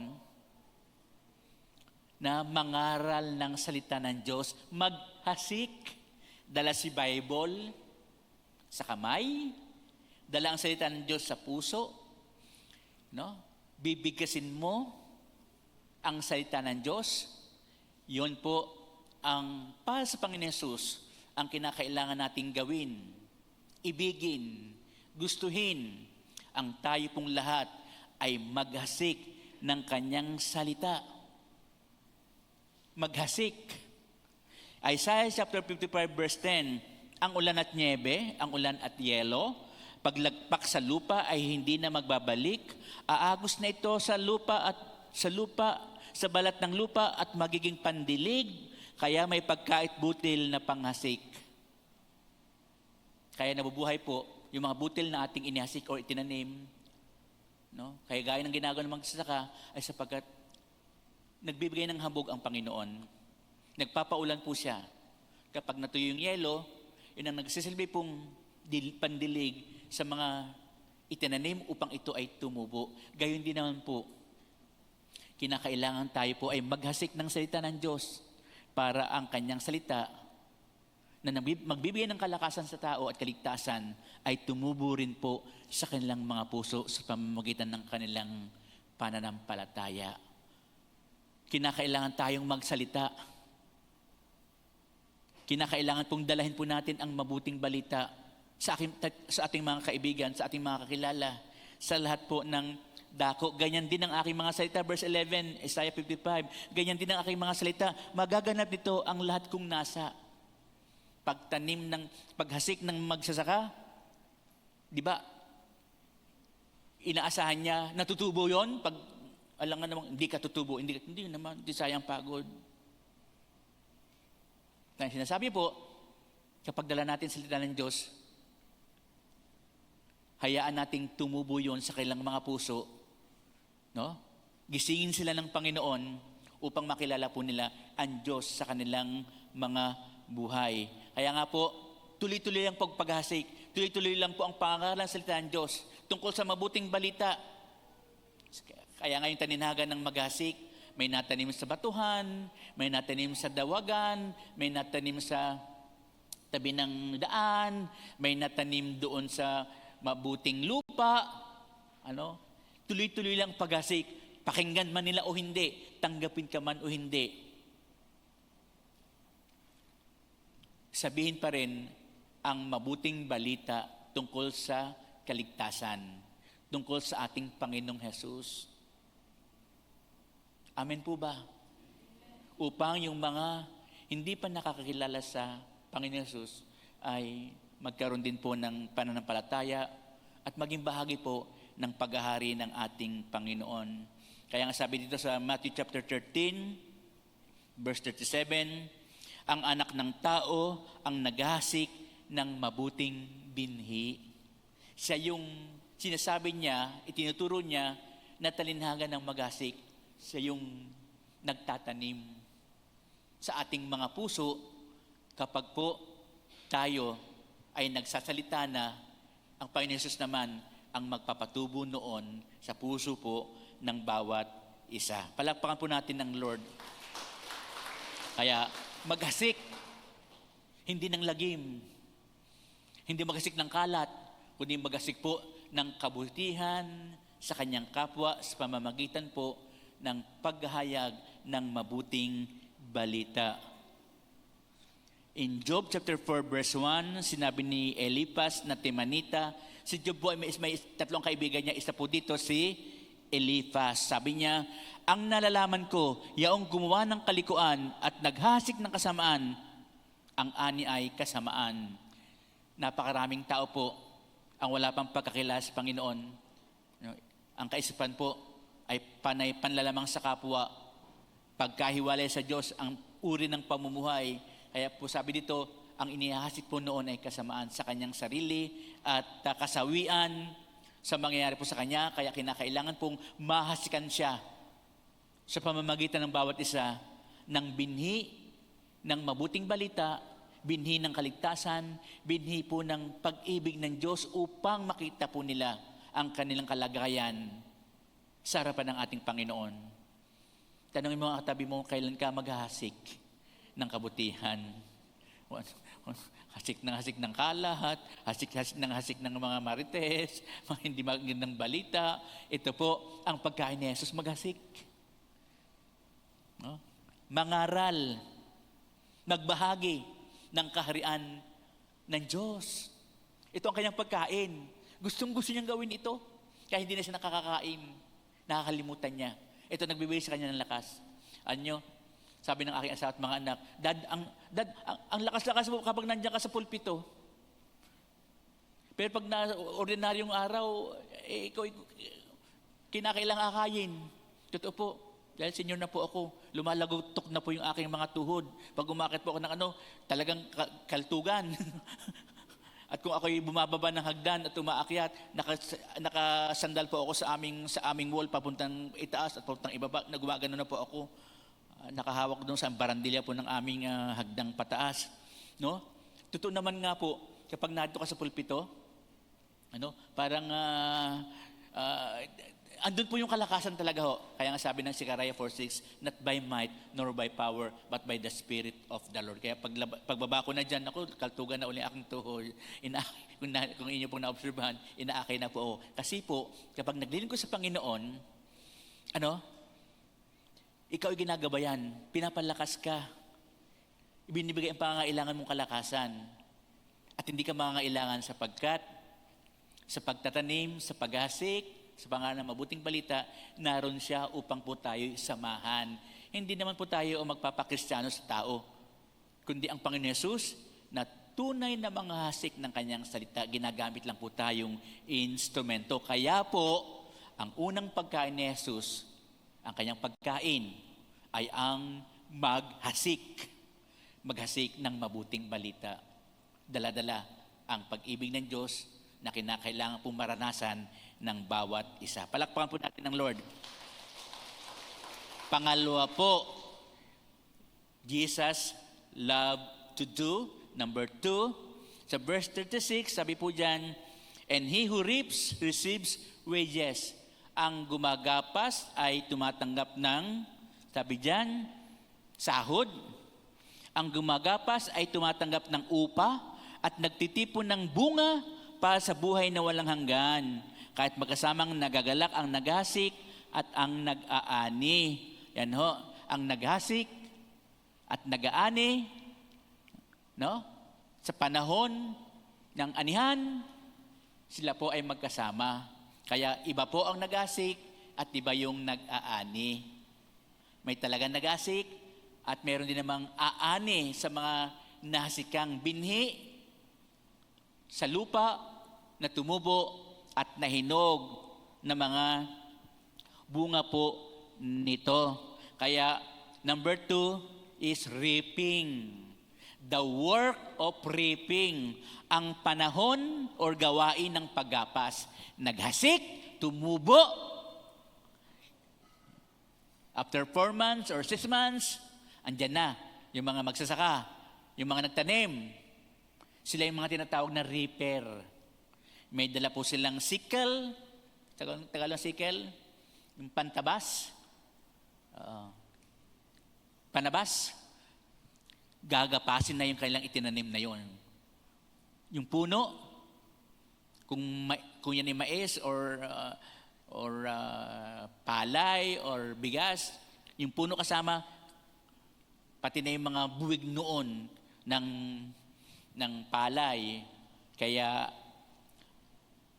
na mangaral ng salita ng Diyos, maghasik, dala si Bible sa kamay, dala ang salita ng Diyos sa puso, no? Bibigkasin mo ang salita ng Diyos. Yun po ang para sa Panginoon Yesus ang kinakailangan nating gawin, ibigin, gustuhin, ang tayo pong lahat ay maghasik ng kanyang salita. Maghasik. Isaiah chapter 55 verse 10, ang ulan at niebe, ang ulan at yelo, paglagpak sa lupa ay hindi na magbabalik, aagos na ito sa lupa, sa balat ng lupa at magiging pandilig, kaya may pagkait butil na panghasik. Kaya nabubuhay po yung mga butil na ating inihasik o itinanim, no? Kaya gaya ng ginagawa ng magsasaka ay sapagkat nagbibigay ng habog ang Panginoon. Nagpapaulan po siya. Kapag natuyo yung yelo, yun ang nagsisilbi pong pandilig sa mga itinanim upang ito ay tumubo. Gayon din naman po, kinakailangan tayo po ay maghasik ng salita ng Diyos para ang kanyang salita na magbibigay ng kalakasan sa tao at kaligtasan ay tumubo rin po sa kanilang mga puso sa pamamagitan ng kanilang pananampalataya. Kinakailangan tayong magsalita. Kinakailangan pong dalahin po natin ang mabuting balita sa ating mga kaibigan, sa ating mga kakilala, sa lahat po ng dako. Ganyan din ang aking mga salita. Verse 11, Isaiah 55. Ganyan din ang aking mga salita. Magaganap nito ang lahat kong nasa. Paghasik ng magsasaka, di ba? Inaasahan niya, natutubo yon. Pag alam nga naman, hindi ka tutubo, hindi naman, hindi sayang pagod. Kaya sinasabi po, kapag dala natin salita ng Diyos, hayaan nating tumubo yon sa kanilang mga puso, no? Gisingin sila ng Panginoon upang makilala po nila ang Diyos sa kanilang mga buhay. Kaya nga po, tuloy-tuloy lang paghasik, tuloy-tuloy lang po ang pangaral ng salita ng Diyos tungkol sa mabuting balita. Kaya nga yung taninhagan ng maghasik, may natanim sa batuhan, may natanim sa dawagan, may natanim sa tabi ng daan, may natanim doon sa mabuting lupa. Tuloy-tuloy lang paghasik, pakinggan man nila o hindi, tanggapin ka man o hindi. Sabihin pa rin ang mabuting balita tungkol sa kaligtasan, tungkol sa ating Panginoong Hesus. Amen po ba? Upang yung mga hindi pa nakakakilala sa Panginoong Hesus ay magkaroon din po ng pananampalataya at maging bahagi po ng paghahari ng ating Panginoon. Kaya nga sabi dito sa Matthew chapter 13, verse 37, ang anak ng tao ang naghahasik ng mabuting binhi. Siya yung sinasabi niya, itinuturo niya na talinhaga ng maghasik. Siya yung nagtatanim sa ating mga puso kapag po tayo ay nagsasalita na, ang Panginoon Jesus naman ang magpapatubo noon sa puso po ng bawat isa. Palakpakan po natin ng Lord. Kaya maghasik, hindi ng lagim, hindi maghasik ng kalat, kundi maghasik po ng kabutihan sa kanyang kapwa sa pamamagitan po ng paghahayag ng mabuting balita. In Job chapter 4 verse 1, sinabi ni Eliphaz na Temanita, si Job po may tatlong kaibigan niya, isa po dito si Eliphaz. Sabi niya, ang nalalaman ko, yaong gumawa ng kalikuan at naghasik ng kasamaan, ang ani ay kasamaan. Napakaraming tao po ang wala pang pagkakilala sa Panginoon. Ang kaisipan po ay panay panlalamang sa kapwa. Pagkahiwalay sa Diyos ang uri ng pamumuhay. Kaya po sabi dito, ang inihasik po noon ay kasamaan sa kanyang sarili at kasawian sa mangyayari po sa kanya. Kaya kinakailangan pong mahasikan siya sa pamamagitan ng bawat isa ng binhi ng mabuting balita, binhi ng kaligtasan, binhi po ng pag-ibig ng Diyos upang makita po nila ang kanilang kalagayan sa harapan ng ating Panginoon. Tanungin mo ang katabi mo, kailan ka maghahasik ng kabutihan? Hasik ng kalat, hasik ng mga marites, mga hindi magandang balita. Ito po ang pagkain ni Jesus, maghasik. No? Mangaral, magbahagi ng kaharian ng Diyos. Ito ang kanyang pagkain. Gustong-gusto niyang gawin ito. Kaya hindi na siya nakakakain. Nakakalimutan niya. Ito nagbibigay sa kanya ng lakas. Anyo, sabi ng aking asawa at mga anak, Dad, ang lakas-lakas mo kapag nandiyan ka sa pulpito. Pero pag ordinaryong araw, ikaw kinakailangan akayin. Totoo po. Dahil senior na po ako, lumalagutok na po yung aking mga tuhod. Pag umakit po ako ng talagang kaltugan. At kung ako'y bumababa ng hagdan at umaakyat, nakasandal po ako sa aming wall, papuntang itaas at papuntang ibaba, nagumagano na po ako. Nakahawak doon sa barandilya po ng aming hagdang pataas. No? Totoo naman nga po, kapag nandito ka sa pulpito, parang andun po yung kalakasan talaga ho. Kaya nga sabi ng Zechariah 4:6, not by might nor by power, but by the Spirit of the Lord. Kaya pagbaba ko na dyan, ako, kaltugan na uli aking tuhod. Kung inyo pong naobserbahan, inaakay na po ako. Kasi po, kapag naglilingkod sa Panginoon, ikaw ay ginagabayan, pinapalakas ka. Ibinibigay ang pangangailangan mong kalakasan. At hindi ka mangangailangan sapagkat sa pagtatanim, sa paghasik, sa pangalan ng mabuting balita, naroon siya upang po tayo samahan. Hindi naman po tayo magpapakristyano sa tao, kundi ang Panginoon Yesus na tunay na mga hasik ng kanyang salita, ginagamit lang po tayong instrumento. Kaya po, ang unang pagkain ni Jesus, ang kanyang pagkain ay ang maghasik. Maghasik ng mabuting balita. Dala-dala ang pag-ibig ng Diyos na kinakailangan pong maranasan ng bawat isa. Palakpakan po natin ng Lord. Pangalawa po, Jesus loved to do. Number 2, sa verse 36, sabi po dyan, and he who reaps, receives wages. Ang gumagapas ay tumatanggap ng, sabi dyan, sahod. Ang gumagapas ay tumatanggap ng upa at nagtitipon ng bunga para sa buhay na walang hanggan. Kahit magkasamang nagagalak ang naghasik at ang nag-aani. Yan ho, ang naghasik at nag-aani, no? Sa panahon ng anihan, sila po ay magkasama. Kaya iba po ang naghasik at iba yung nag-aani. May talagang naghasik at meron din namang aani sa mga nahasikang binhi sa lupa na tumubo at nahinog na mga bunga po nito. Kaya number 2 is reaping. The work of reaping. Ang panahon or gawain ng paggapas. Naghasik, tumubo. After 4 months or 6 months, andyan na yung mga magsasaka, yung mga nagtanim. Sila yung mga tinatawag na reaper. May dala po silang sickle, Tagalog sickle, yung pantabas, panabas, gagapasin na yung kailang itinanim na yon. Yung puno, kung yan ay mais or palay or bigas, yung puno kasama, pati na yung mga buwig noon ng palay. Kaya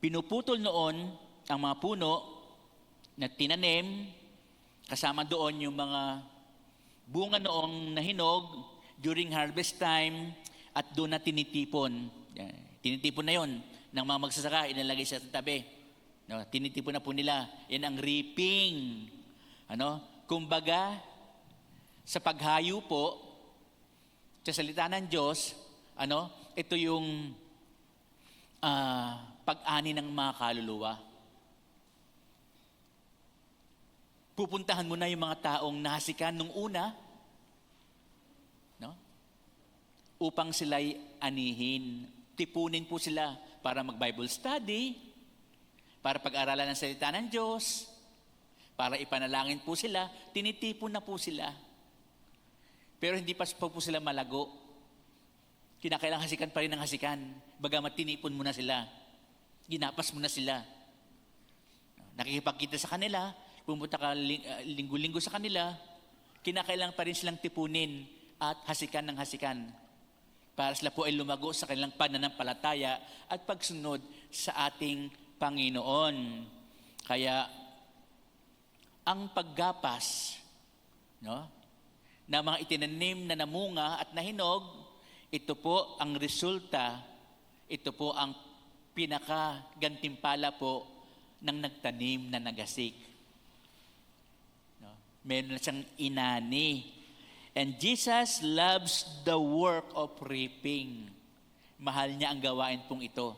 pinuputol noon ang mga puno na tinanim, kasama doon yung mga bunga noong nahinog during harvest time, at doon na tinitipon. Tinitipon na yon ng mga magsasaka, inalagay sa tabi. No, tinitipon na po nila. Yan ang reaping. Kumbaga, sa paghayo po, sa salita ng Diyos, ito yung pag-ani ng mga kaluluwa. Pupuntahan mo na yung mga taong nahasikan nung una, upang sila'y anihin. Tipunin po sila para mag-Bible study, para pag-aralan ng salita ng Diyos, para ipanalangin po sila, tinitipon na po sila. Pero hindi pa po sila malago. Kinakailangan hasikan pa rin ng hasikan. Bagamat tinipon mo na sila, ginapas mo na sila. Nakikipagkita sa kanila, pumunta ka linggo-linggo sa kanila, kinakailangan pa rin silang tipunin at hasikan ng hasikan para sila po ay lumago sa kanilang pananampalataya at pagsunod sa ating Panginoon. Kaya ang paggapas na mga itinanim na namunga at nahinog, ito po ang resulta, ito po ang pinaka-gantimpala po ng nagtanim na nagasik. Meron na siyang inani. And Jesus loves the work of reaping. Mahal niya ang gawain pong ito,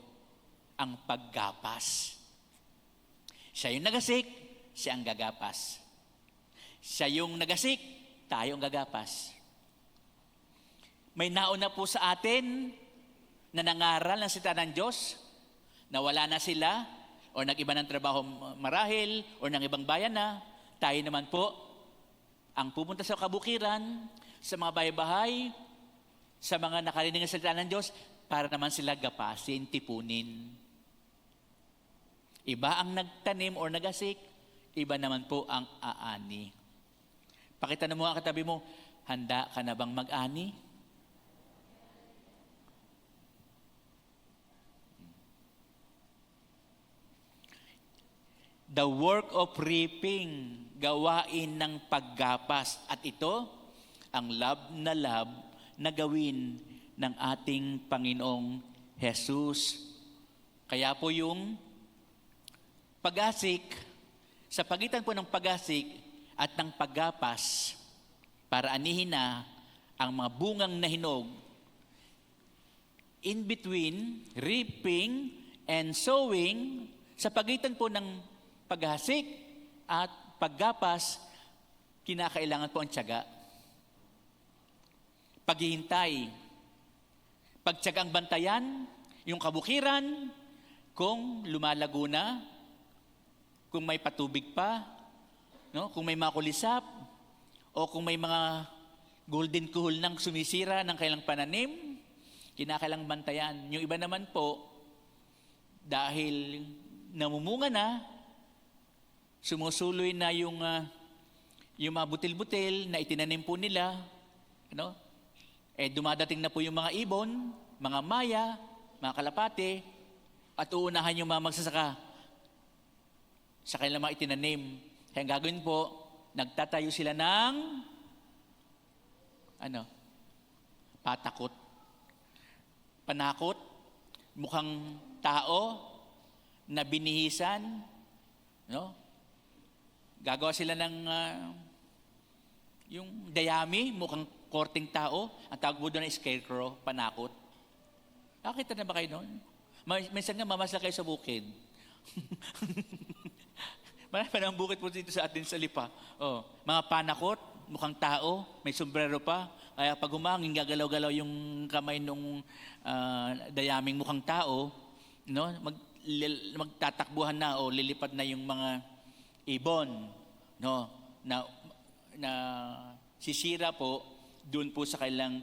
ang paggapas. Siya yung nagasik, siya ang gagapas. Siya yung nagasik, tayo ang gagapas. May nauna po sa atin na nangaral ng salita ng Diyos, nawala na sila, o nag-iba ng trabaho marahil, o ng ibang bayan na. Tayo naman po, ang pupunta sa kabukiran, sa mga bahay-bahay, sa mga nakarinig ng salita ng Diyos, para naman sila gapasin, tipunin. Iba ang nagtanim or nagasik, iba naman po ang aani. Pakita mo ang katabi mo, handa ka na bang mag-ani? The work of reaping, gawain ng paggapas. At ito, ang love na gawin ng ating Panginoong Jesus. Kaya po yung pag-asik, sa pagitan po ng pag-asik at ng paggapas, para anihin na ang mga bungang nahinog, in between reaping and sowing, sa pagitan po ng paghasik at paggapas, kinakailangan po ang tiyaga. Paghihintay, pagtiyagang bantayan, yung kabukiran, kung lumalago na, kung may patubig pa, kung may makulisap, o kung may mga golden kuhol nang sumisira ng kailang pananim, kinakailangan bantayan. Yung iba naman po, dahil namumunga na, sumusuloy na yung mga butil-butil na itinanim po nila, dumadating na po yung mga ibon, mga maya, mga kalapate, at uunahan yung mga magsasaka sa kanilang mga itinanim. Kaya ang gagawin po, nagtatayo sila ng patakot. Panakot, mukhang tao na binihisan, Gagawa sila ng yung dayami, mukhang korting tao. Ang tawag po doon ay scarecrow, panakot. Nakakita na ba kayo noon? Minsan nga mamasla kayo sa bukid. Marami pa ng bukid po dito sa atin sa Lipa. Oh, mga panakot, mukhang tao, may sombrero pa. Kaya pag humangin, gagalaw-galaw yung kamay nung dayaming mukhang tao, no? Magtatakbuhan na o lilipad na yung mga ibon, no? Na sisira po doon po sa kailang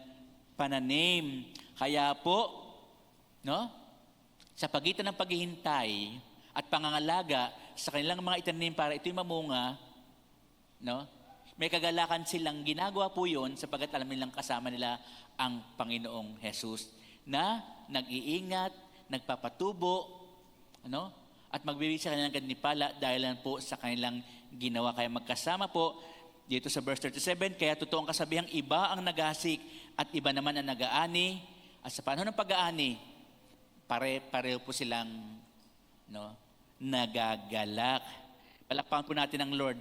pananim. Kaya po, no? Sa pagitan ng paghihintay at pangangalaga sa kanilang mga itanim para ito'y mamunga, no? May kagalakan silang ginagawa po yun sapagkat alam nilang kasama nila ang Panginoong Jesus na nag-iingat, nagpapatubo, ano? At magbibigay sa kanilang ganipala dahil lang po sa kanilang ginawa. Kaya magkasama po dito sa verse 37, kaya totoo ang kasabihang iba ang naghasik at iba naman ang nag-aani. At sa panahon ng pag-aani, pareho po silang, no, nagagalak. Palakpakan po natin ang Lord.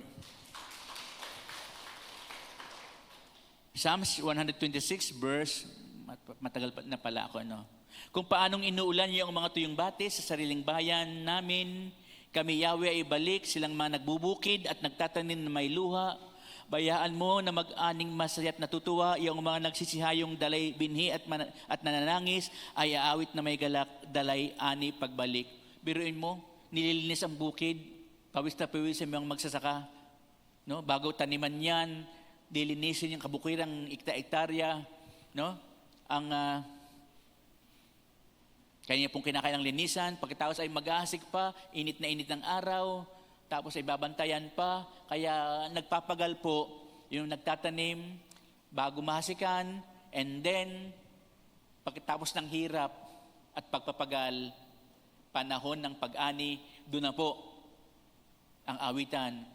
Psalms 126 verse, matagal na pala ako, no? Kung paanong inuulan niyo ang mga tuyong bate sa sariling bayan namin, kami Yahweh ay balik, silang mga nagbubukid at nagtatanim na may luha. Bayaan mo na mag-aning masaya at natutuwa, yung mga nagsisihayong dalay binhi at nananangis ay aawit na may galak, dalay ani pagbalik. Biruin mo, nililinis ang bukid, pawis na pawis ang mga magsasaka, no? Bago taniman yan, dilinisin yung kabukirang ikta-ektarya, no? Ang kanya pong kinakailang linisan, pagkatapos ay maghahasik pa, init na init ng araw, tapos ay babantayan pa, kaya nagpapagal po yung nagtatanim bago mahasikan, and then pagkatapos ng hirap at pagpapagal, panahon ng pag-ani, doon na po ang awitan.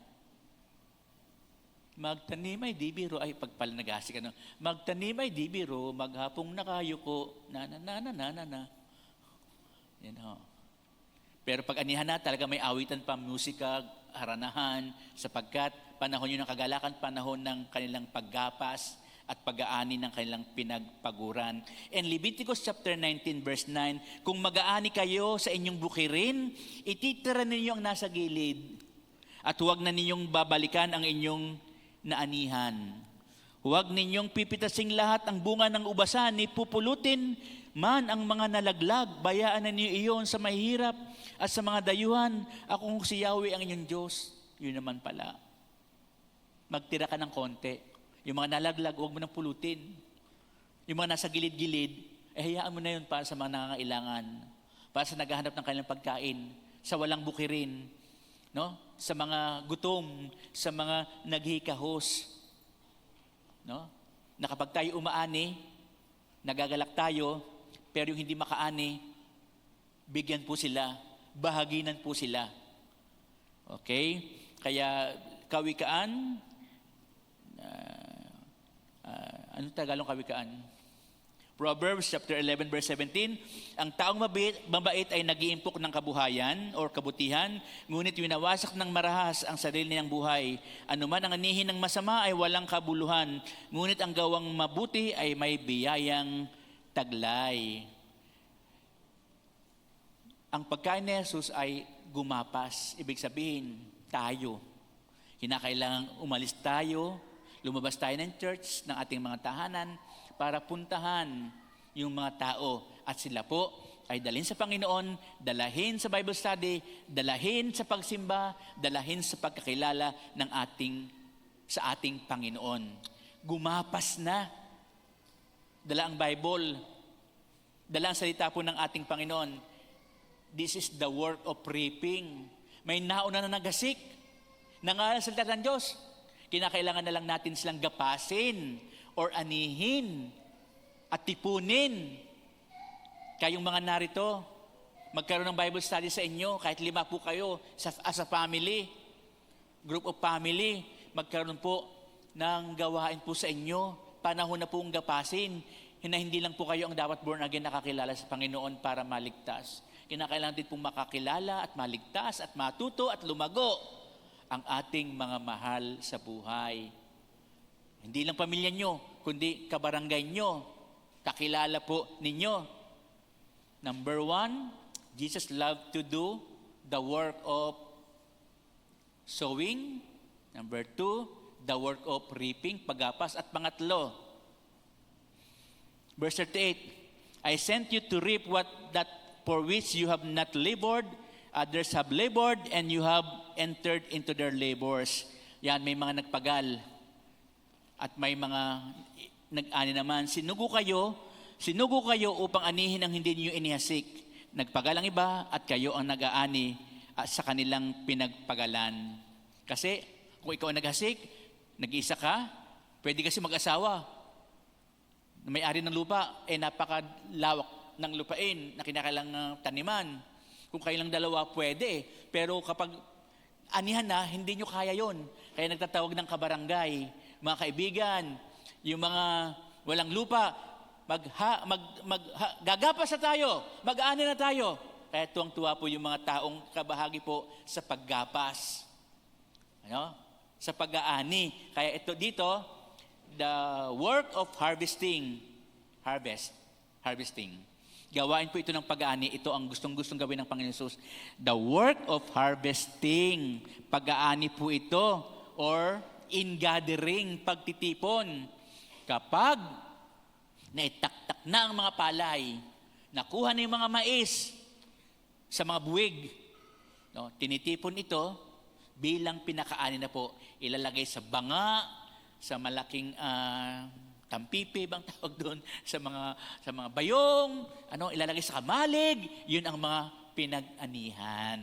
Magtanim ay di biro, ay pagpala naghasik, ano? Magtanim ay di biro, maghapong nakayuko, na. Yan ho. Pero pag anihan na, talaga may awitan pa, musika, haranahan, sapagkat panahon yun ng kagalakan, panahon ng kanilang paggapas at pag-aani ng kanilang pinagpaguran. And Leviticus chapter 19 verse 9, kung mag-aani kayo sa inyong bukirin, ititira ninyo ang nasa gilid at huwag na ninyong babalikan ang inyong naanihan. Huwag ninyong pipitasing lahat ang bunga ng ubasan, ni pupulutin man ang mga nalaglag, bayaan na ninyo iyon sa mahirap at sa mga dayuhan. Ako si Yahweh ang inyong Diyos. Yun naman pala. Magtira ka ng konti. Yung mga nalaglag, huwag mo nang pulutin. Yung mga nasa gilid-gilid, hayaan mo na yun para sa mga nangangailangan, para sa naghahanap ng kanilang pagkain, sa walang bukirin, no? Sa mga gutom, sa mga naghihikahos, no? Na kapag tayo umaani, nagagalak tayo, pero yung hindi makaani, bigyan po sila, bahaginan po sila. Okay? Kaya kawikaan, ano Tagalog kawikaan? Proverbs chapter 11 verse 17, ang taong mabait ay nag-iimpok ng kabuhayan or kabutihan, ngunit winawasak ng marahas ang sarili niyang buhay. Anuman ang anihin ng masama ay walang kabuluhan, ngunit ang gawang mabuti ay may biyayang taglay. Ang pagkain ni Jesus ay gumapas. Ibig sabihin, tayo. Kinakailangan umalis tayo, lumabas tayo ng church, ng ating mga tahanan, para puntahan yung mga tao. At sila po ay dalhin sa Panginoon, dalahin sa Bible study, dalahin sa pagsimba, dalahin sa pagkakilala ng sa ating Panginoon. Gumapas na. Dala ang Bible. Dala ang salita po ng ating Panginoon. This is the work of reaping. May nauna na nagasik. Nangaral sa salita ng Diyos. Kinakailangan na lang natin silang gapasin or anihin at tipunin. Kayong mga narito, magkaroon ng Bible study sa inyo, kahit 5 po kayo as a family, group of family, magkaroon po ng gawain po sa inyo. Panahon na pong gapasin, na hindi lang po kayo ang dapat born again nakakilala sa Panginoon para maligtas. Kinakailangan din pong makakilala at maligtas at matuto at lumago ang ating mga mahal sa buhay. Hindi lang pamilya nyo, kundi kabarangay nyo, kakilala po ninyo. Number 1, Jesus loved to do the work of sowing. Number 2, the work of reaping, pagapas. At pangatlo, verse 38, I sent you to reap what that for which you have not labored, others have labored, and you have entered into their labors. Yan, may mga nagpagal. At may mga nag-ani naman. Sinugo kayo upang anihin ang hindi niyo inihasik. Nagpagal ang iba at kayo ang nag-aani sa kanilang pinagpagalan. Kasi kung ikaw ang naghasik, nag-iisa ka, pwede kasi mag-asawa. May-ari ng lupa, napakalawak ng lupain na kinakailangang taniman. Kung kayo lang dalawa, pwede. Pero kapag anihan na, hindi nyo kaya yon. Kaya nagtatawag ng kabarangay. Mga kaibigan, yung mga walang lupa, gagapas na tayo, mag-ani na tayo. Kaya tuwang-tuwa po yung mga taong kabahagi po sa paggapas. Sa pag-aani. Kaya ito dito, the work of harvesting. Gawain po ito ng pag-aani. Ito ang gustong-gustong gawin ng Panginoon Jesus. The work of harvesting. Pag-aani po ito. Or in-gathering, pagtitipon. Kapag naitaktak na ang mga palay, nakuha na yung mga mais sa mga buwig, tinitipon ito bilang pinakaani na po. Ilalagay sa banga, sa malaking tampipi, bang tawag doon, sa mga bayong, ilalagay sa kamalig, yun ang mga pinag-anihan.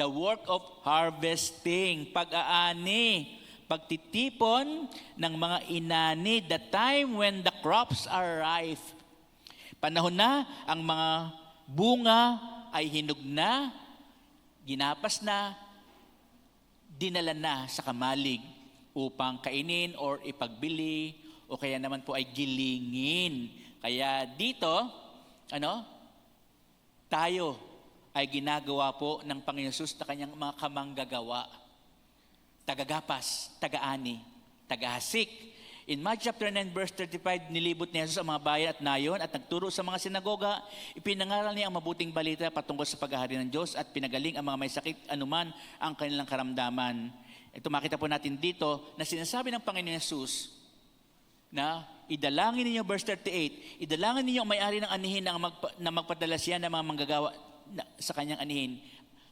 The work of harvesting, pag-aani, pagtitipon ng mga inani, the time when the crops are ripe. Panahon na, ang mga bunga ay hinog na, ginapas na, dinala na sa kamalig upang kainin or ipagbili o kaya naman po ay gilingin. Kaya dito, tayo ay ginagawa po ng Panginoon Jesus na kanyang mga kamanggagawa. Tagagapas, tagaani, tagahasik. In Matthew chapter 9 verse 35, nilibot ni Jesus ang mga bayan at nayon at nagturo sa mga sinagoga. Ipinangaral niya ang mabuting balita patungkol sa paghahari ng Diyos at pinagaling ang mga may sakit anuman ang kanilang karamdaman. Ito makita po natin dito na sinasabi ng Panginoon Jesus na idalangin ninyo, verse 38, idalangin ninyo ang may-ari ng anihin na magpadala siya ng mga manggagawa sa kanyang anihin.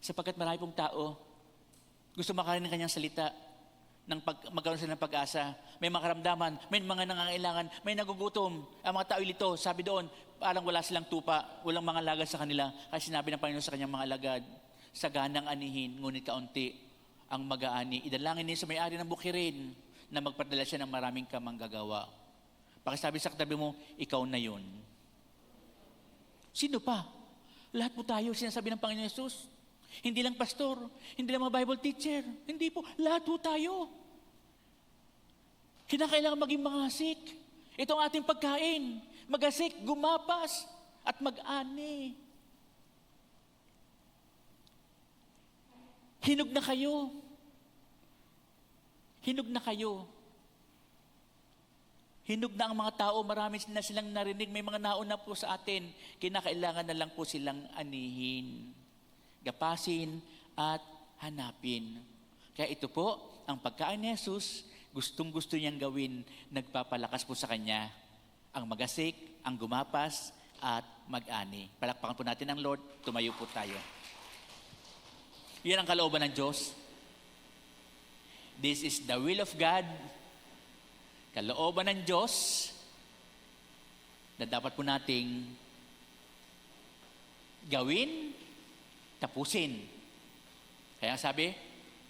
Sapagkat marami pong tao gusto makarin ng kanyang salita nang magkaroon sila ng pag-asa. May mga karamdaman, may mga nangangailangan, may nagugutom. Ang mga tao ilito, sabi doon, parang wala silang tupa, walang mga lagad sa kanila. Kasi sinabi ng Panginoon sa kanyang mga lagad, saganang anihin, ngunit kaunti ang mag-aani. Idalangin niya sa may-ari ng bukirin na magpadala siya ng maraming kamanggagawa. Pakisabi sa katabi mo, ikaw na yun. Sino pa? Lahat po tayo, sinasabi ng Panginoon Jesus. Hindi lang pastor, hindi lang mga Bible teacher, hindi po, lahat po tayo. Kinakailangan maging mangasik. Ito ang ating pagkain. Magasik, gumapas, at mag-ani. Hinog na kayo. Hinog na kayo. Hinog na ang mga tao, marami na silang narinig, may mga nauna po sa atin. Kinakailangan na lang po silang anihin, gapasin at hanapin. Kaya ito po, ang pagkain ni Jesus, gustong-gusto niyang gawin, nagpapalakas po sa Kanya. Ang magasik, ang gumapas, at mag-ani. Palakpakan po natin ang Lord, tumayo po tayo. Yan ang kalooban ng Diyos. This is the will of God. Kalooban ng Diyos na dapat po nating gawin, tapusin. Kaya sabi,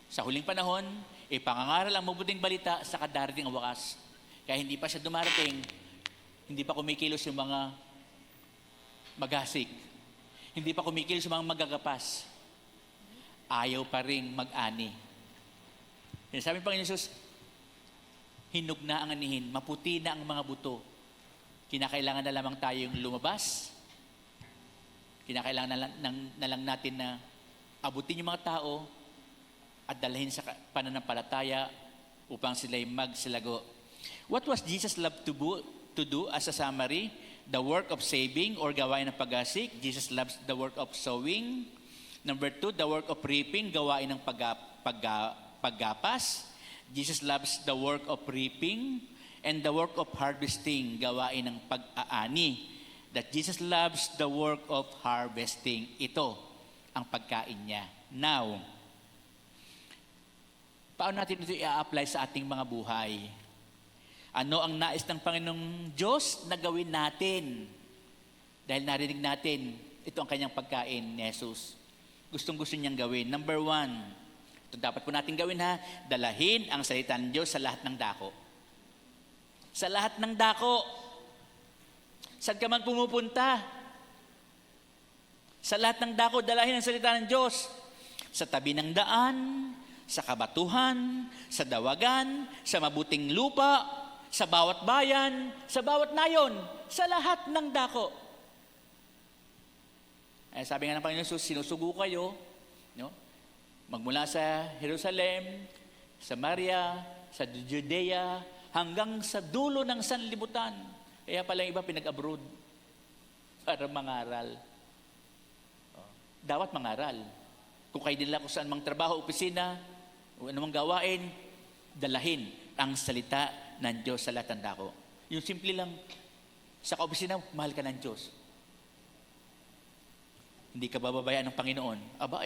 sa huling panahon, ipangangaral ang mabuting balita sa kadarating ang wakas. Kaya hindi pa siya dumarating, hindi pa kumikilos yung mga magasik, hindi pa kumikilos yung mga magagapas, ayaw pa ring mag-ani. Sabi ng Panginoon Jesus, hinog na ang anihin, maputi na ang mga buto. Kinakailangan na lamang tayong lumabas. Kinakailangan na lang natin na abutin yung mga tao at dalhin sa pananampalataya upang sila'y magsilago. What was Jesus loved to do as a summary? The work of saving or gawain ng pag-asik. Jesus loves the work of sowing. Number 2, the work of reaping, gawain ng paggapas. Jesus loves the work of reaping and the work of harvesting, gawain ng pag-aani. That Jesus loves the work of harvesting. Ito ang pagkain niya. Now, paano natin ito i-apply sa ating mga buhay? Ano ang nais ng Panginoong Diyos na gawin natin? Dahil narinig natin, ito ang kanyang pagkain ni Jesus. Gustong-gusto niyang gawin. Number 1, ito dapat po natin gawin ha, dalahin ang salita ng Diyos sa lahat ng dako. Sa lahat ng dako. Saan ka man pumupunta? Sa lahat ng dako, dalahin ang salita ng Diyos. Sa tabi ng daan, sa kabatuhan, sa dawagan, sa mabuting lupa, sa bawat bayan, sa bawat nayon, sa lahat ng dako. Sabi nga ng Panginoon Jesus, sinusugo kayo, no? Magmula sa Jerusalem, Samaria, sa Judea, hanggang sa dulo ng sanlibutan. Kaya pala yung iba pinag-abroad para mangaral. Dapat mangaral. Kung kayo nila kung saan mang trabaho, opisina, o anumang gawain, dalahin ang salita ng Diyos sa lahat ng dako. Yung simple lang, sa kaopisina, mahal ka ng Diyos. Hindi ka bababayaan ng Panginoon. Aba,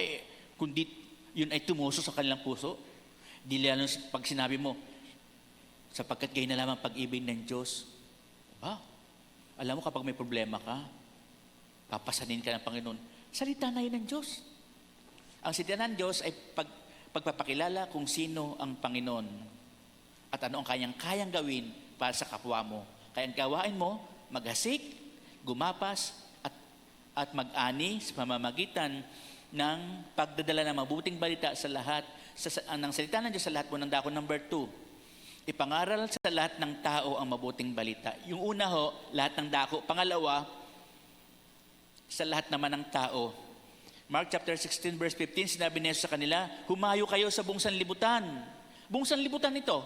kundi yun ay tumuso sa kanilang puso. Di lalo pag sinabi mo, sapagkat gayon na lamang pag-ibig ng Diyos. Aba, alam mo kapag may problema ka, papasanin ka ng Panginoon, salita na yun ng Diyos. Ang salita ng Diyos ay pagpapakilala kung sino ang Panginoon at ano ang kayang gawin para sa kapwa mo. Kaya ang gawain mo, maghasik, gumapas, at mag-ani sa pamamagitan ng pagdadala ng mabuting balita sa lahat, ng salita ng Diyos sa lahat po ng dako. Number 2, ipangaral sa lahat ng tao ang mabuting balita. Yung una ho, lahat ng dako. Pangalawa, sa lahat naman ng tao. Mark chapter 16 verse 15, sinabi niya sa kanila, humayo kayo sa buong sanlibutan. Buong sanlibutan ito.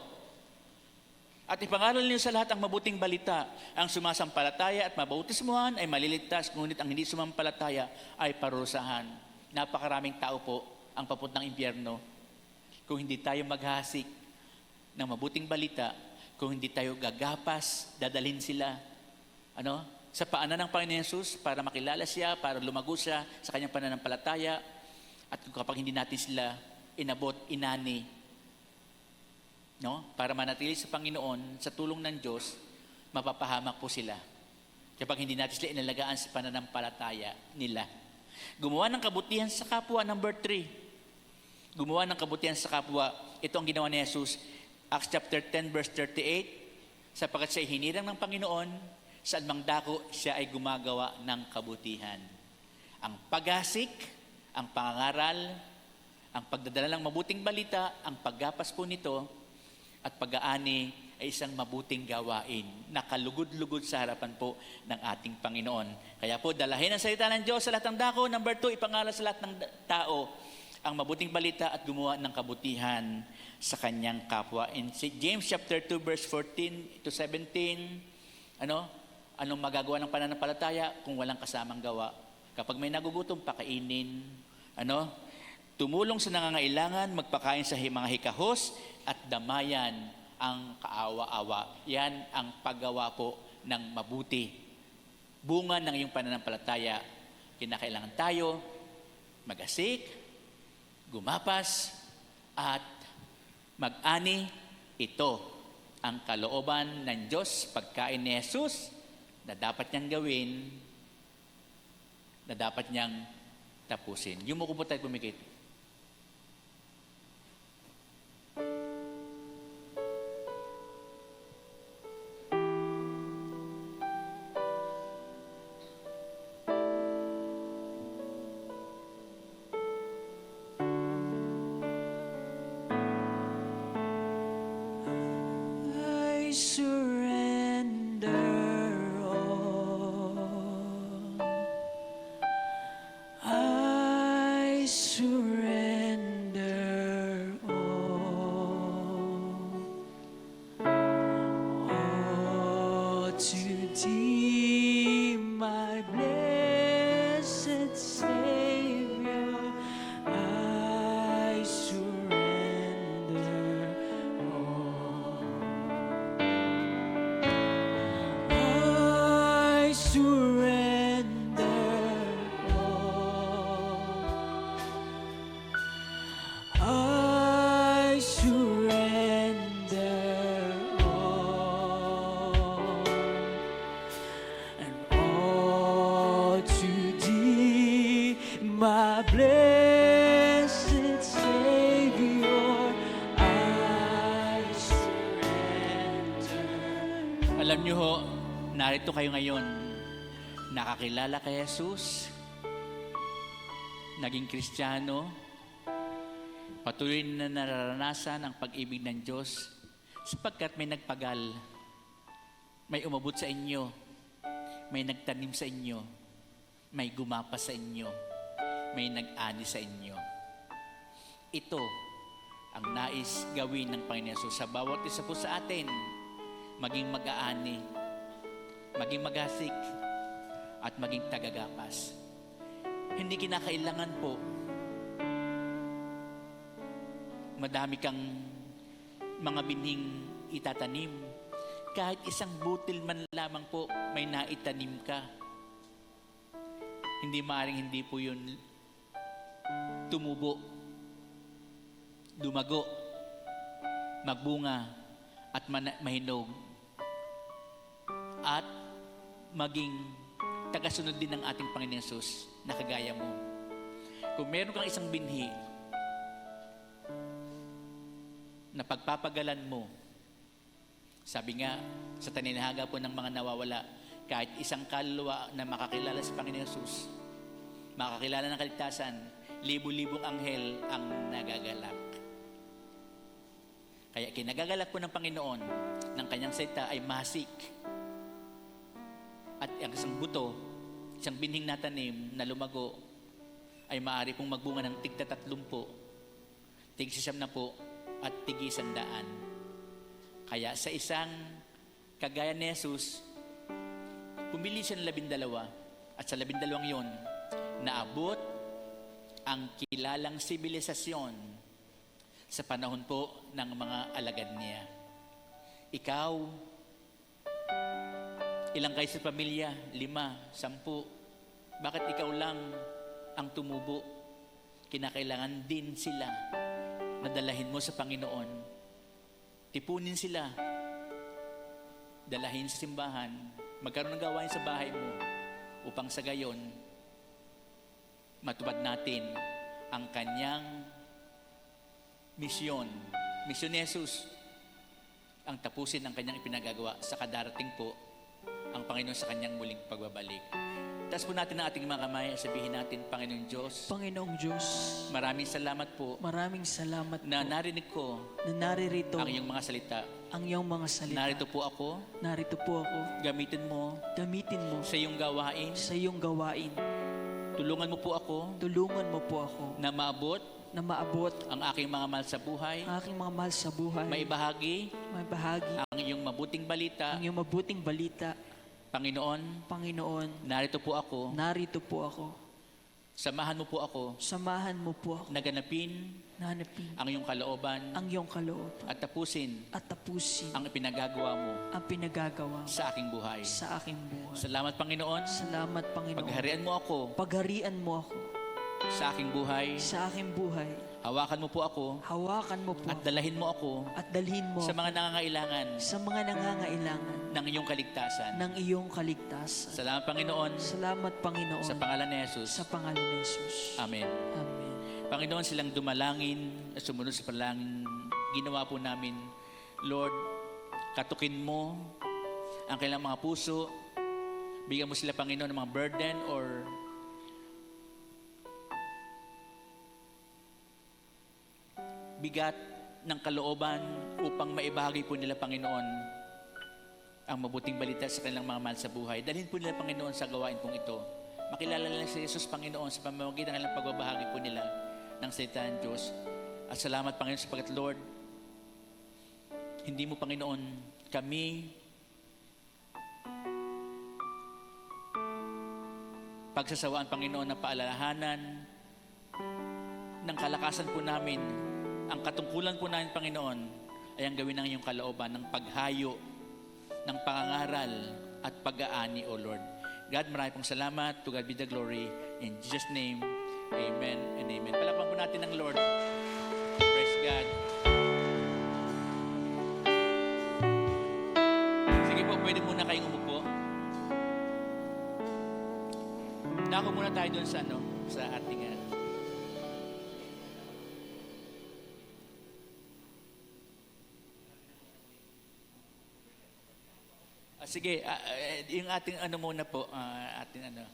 At ipangaral niyo sa lahat ang mabuting balita. Ang sumasampalataya at mabautismuhan ay maliligtas, ngunit ang hindi sumampalataya ay parusahan. Napakaraming tao po ang papuntang impyerno. Kung hindi tayo maghasik ng mabuting balita, kung hindi tayo gagapas, dadalhin sila sa paanan ng Panginoon Jesus para makilala siya, para lumago siya sa kanyang pananampalataya. At kapag hindi natin sila inabot, inani, para manatili sa Panginoon, sa tulong ng Diyos, mapapahamak po sila. Kapag hindi natin sila inalagaan sa pananampalataya nila. Gumawa ng kabutihan sa kapwa, number 3. Gumawa ng kabutihan sa kapwa. Ito ang ginawa ni Jesus. Acts chapter 10 verse 38, sapagkat siya ay hinirang ng Panginoon, saan mang dako siya ay gumagawa ng kabutihan. Ang paghasik, ang pangangaral, ang pagdadala ng mabuting balita, ang paggapas po nito, at pag-aani ay isang mabuting gawain na kalugod-lugod sa harapan po ng ating Panginoon. Kaya po, dalahin ang salita ng Diyos sa lahat ng dako. Number 2, ipangaral sa lahat ng tao ang mabuting balita at gumawa ng kabutihan sa kanyang kapwa. In James chapter 2 verse 14 to 17, anong magagawa ng pananampalataya kung walang kasamang gawa? Kapag may nagugutom, pakainin. Tumulong sa nangangailangan, magpakain sa mga hikahos, at damayan ang kaawa-awa. Yan ang paggawa po ng mabuti. Bunga ng iyong pananampalataya. Kinakailangan tayo magasik, gumapas, at mag-ani. Ito ang kalooban ng Diyos, pagkain ni Jesus, na dapat niyang gawin, na dapat niyang tapusin. Yung mo po tayo kumikit. Surrender my blessed Savior, I surrender. Alam niyo ho, narito kayo ngayon, nakakilala kay Jesus, naging Kristiyano, patuloy na nararanasan ang pag-ibig ng Diyos sapagkat may nagpagal, may umabot sa inyo, may nagtanim sa inyo, may gumapa sa inyo, may nag-ani sa inyo. Ito ang nais gawin ng Panginoon Jesus sa bawat isa po sa atin, maging mag-aani, maging maghasik, at maging tagagapas. Hindi kinakailangan po madami kang mga binhing itatanim. Kahit isang butil man lamang po may naitanim ka. Hindi maaaring hindi po yun tumubo, dumago, magbunga, at mahinog. At maging tagasunod din ng ating Panginoon Jesus na kagaya mo. Kung meron kang isang binhi na pagpapagalan mo, sabi nga sa taninhaga po ng mga nawawala, kahit isang kaluluwa na makakilala sa Panginoon Jesus, makakilala ng kaligtasan, libu-libong anghel ang nagagalak. Kaya kinagagalak po ng Panginoon ng kanyang salita ay masik. At ang isang buto, isang binhing natanim na lumago, ay maaari pong magbunga ng tig-30, tig-90 at tig-100. Kaya sa isang kagaya ni Jesus, pumili siya ng 12, at sa 12 yon, naabot ang kilalang sibilisasyon sa panahon po ng mga alagad niya. Ikaw, ilang kayo sa pamilya? 5, 10. Bakit ikaw lang ang tumubo? Kinakailangan din sila na dalahin mo sa Panginoon. Tipunin sila, dalahin sa simbahan, magkaroon ng gawain sa bahay mo upang sa gayon matupad natin ang kanyang misyon. Misyon ni Jesus ang tapusin ang kanyang ipinagagawa sa kadarating po ang Panginoon sa kanyang muling pagbabalik. Taas po natin ang ating mga kamay, sabihin natin, Panginoong Diyos, Panginoong Diyos, maraming salamat po maraming salamat na po narinig ko na naririto ang iyong mga salita. ang iyong mga salita. Narito po ako, Narito po ako, gamitin mo gamitin mo sa iyong gawain. sa iyong gawain. Tulungan mo po ako Tulungan mo po ako na maabot na maabot ang aking mga mahal sa buhay, ang aking mga mahal sa buhay, maibahagi may bahagi ang iyong mabuting balita. ang iyong mabuting balita. Panginoon, Panginoon, narito po ako. narito po ako. Samahan mo po ako Samahan mo po ako na ganapin na hanapin ang iyong kalooban ang iyong kalooban at tapusin at tapusin ang ipinagagawa mo ang pinagagawa mo sa aking buhay. sa aking buhay. Salamat, Panginoon. Salamat, Panginoon. Pagharian mo ako Pagharian mo ako sa aking buhay. sa aking buhay. Hawakan mo po ako Hawakan mo po at dalahin mo ako at dalhin mo sa mga nangangailangan sa mga nangangailangan ng iyong kaligtasan. ng iyong kaligtasan. Salamat, Panginoon, Salamat, Panginoon, sa pangalan ni Jesus. sa pangalan ni Jesus. Amen. Amen. Panginoon, silang dumalangin at sumunod sa panalangin ginawa po namin. Lord, katukin mo ang kailang mga puso. Bigyan mo sila, Panginoon, ng mga burden or bigat ng kalooban upang maibahagi po nila, Panginoon, ang mabuting balita sa kanilang mga mahal sa buhay. Dalhin po nila, Panginoon, sa gawain pong ito. Makilala nila si Jesus, Panginoon, sa pamamagitan ng kanilang pagbabahagi po nila ng salita ng Diyos. At salamat, Panginoon, sapagat, Lord, hindi mo, Panginoon, kami pagsasawaan, Panginoon, ng paalalahanan ng kalakasan po namin. Ang katungkulan po namin, Panginoon, ay ang gawin ng iyong kalooban, ng paghayo, ng pangangaral, at pag-aani, O Lord. God, marami pong salamat. To God be the glory. In Jesus' name, amen and amen. Palakpan po natin ang Lord. Praise God. Sige po, pwede muna kayong umupo. Dako muna tayo doon sa, sa ating Sige, yung ating ano muna po, ating ano.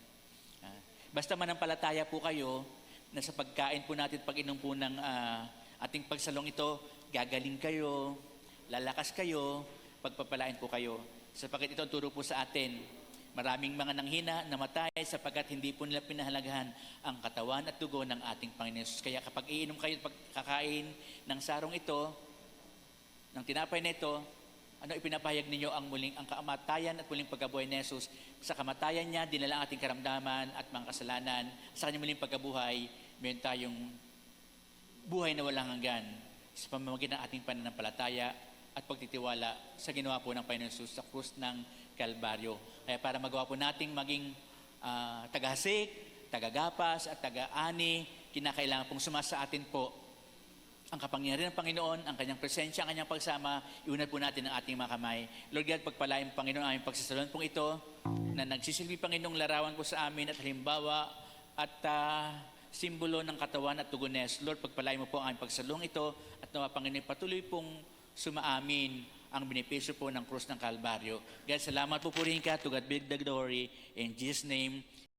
Basta manampalataya po kayo na sa pagkain po natin, pag-inom po ng ating pagsalong ito, gagaling kayo, lalakas kayo, pagpapalain po kayo. Sapagkat ito ang turo po sa atin. Maraming mga nanghina, namatay sapagkat hindi po nila pinahalagahan ang katawan at dugo ng ating Panginoon Jesus. Kaya kapag iinom kayo at pagkakain ng sarong ito, ng tinapay na ito, ano ipinapahayag ninyo ang kamatayan at muling pagkabuhay ni Jesus. Sa kamatayan niya, dinala ang ating karamdaman at mga kasalanan. Sa kanyang muling pagkabuhay, meron tayong buhay na walang hanggan sa pamamagitan ng ating pananampalataya at pagtitiwala sa ginawa po ng Panginoon Jesus sa krus ng Kalbaryo. Kaya para magawa po nating maging tagahasik, tagagapas at tagaani, kinakailangan pong sumasa atin po ang kapangyarihan ng Panginoon, ang kanyang presensya, ang kanyang pagsama. Iunat po natin ang ating mga kamay. Lord God, pagpalain ng Panginoon ang aming pagsasalon pong ito na nagsisilbi, Panginoong, larawan po sa amin at halimbawa at simbolo ng katawan at dugo ni Jesus. Lord, pagpalain mo po ang aming pagsasalong ito at nawa, Panginoon, patuloy pong sumaamin ang benepisyo po ng krus ng Kalbaryo. God, salamat po rin ka. To God be the glory. In Jesus' name,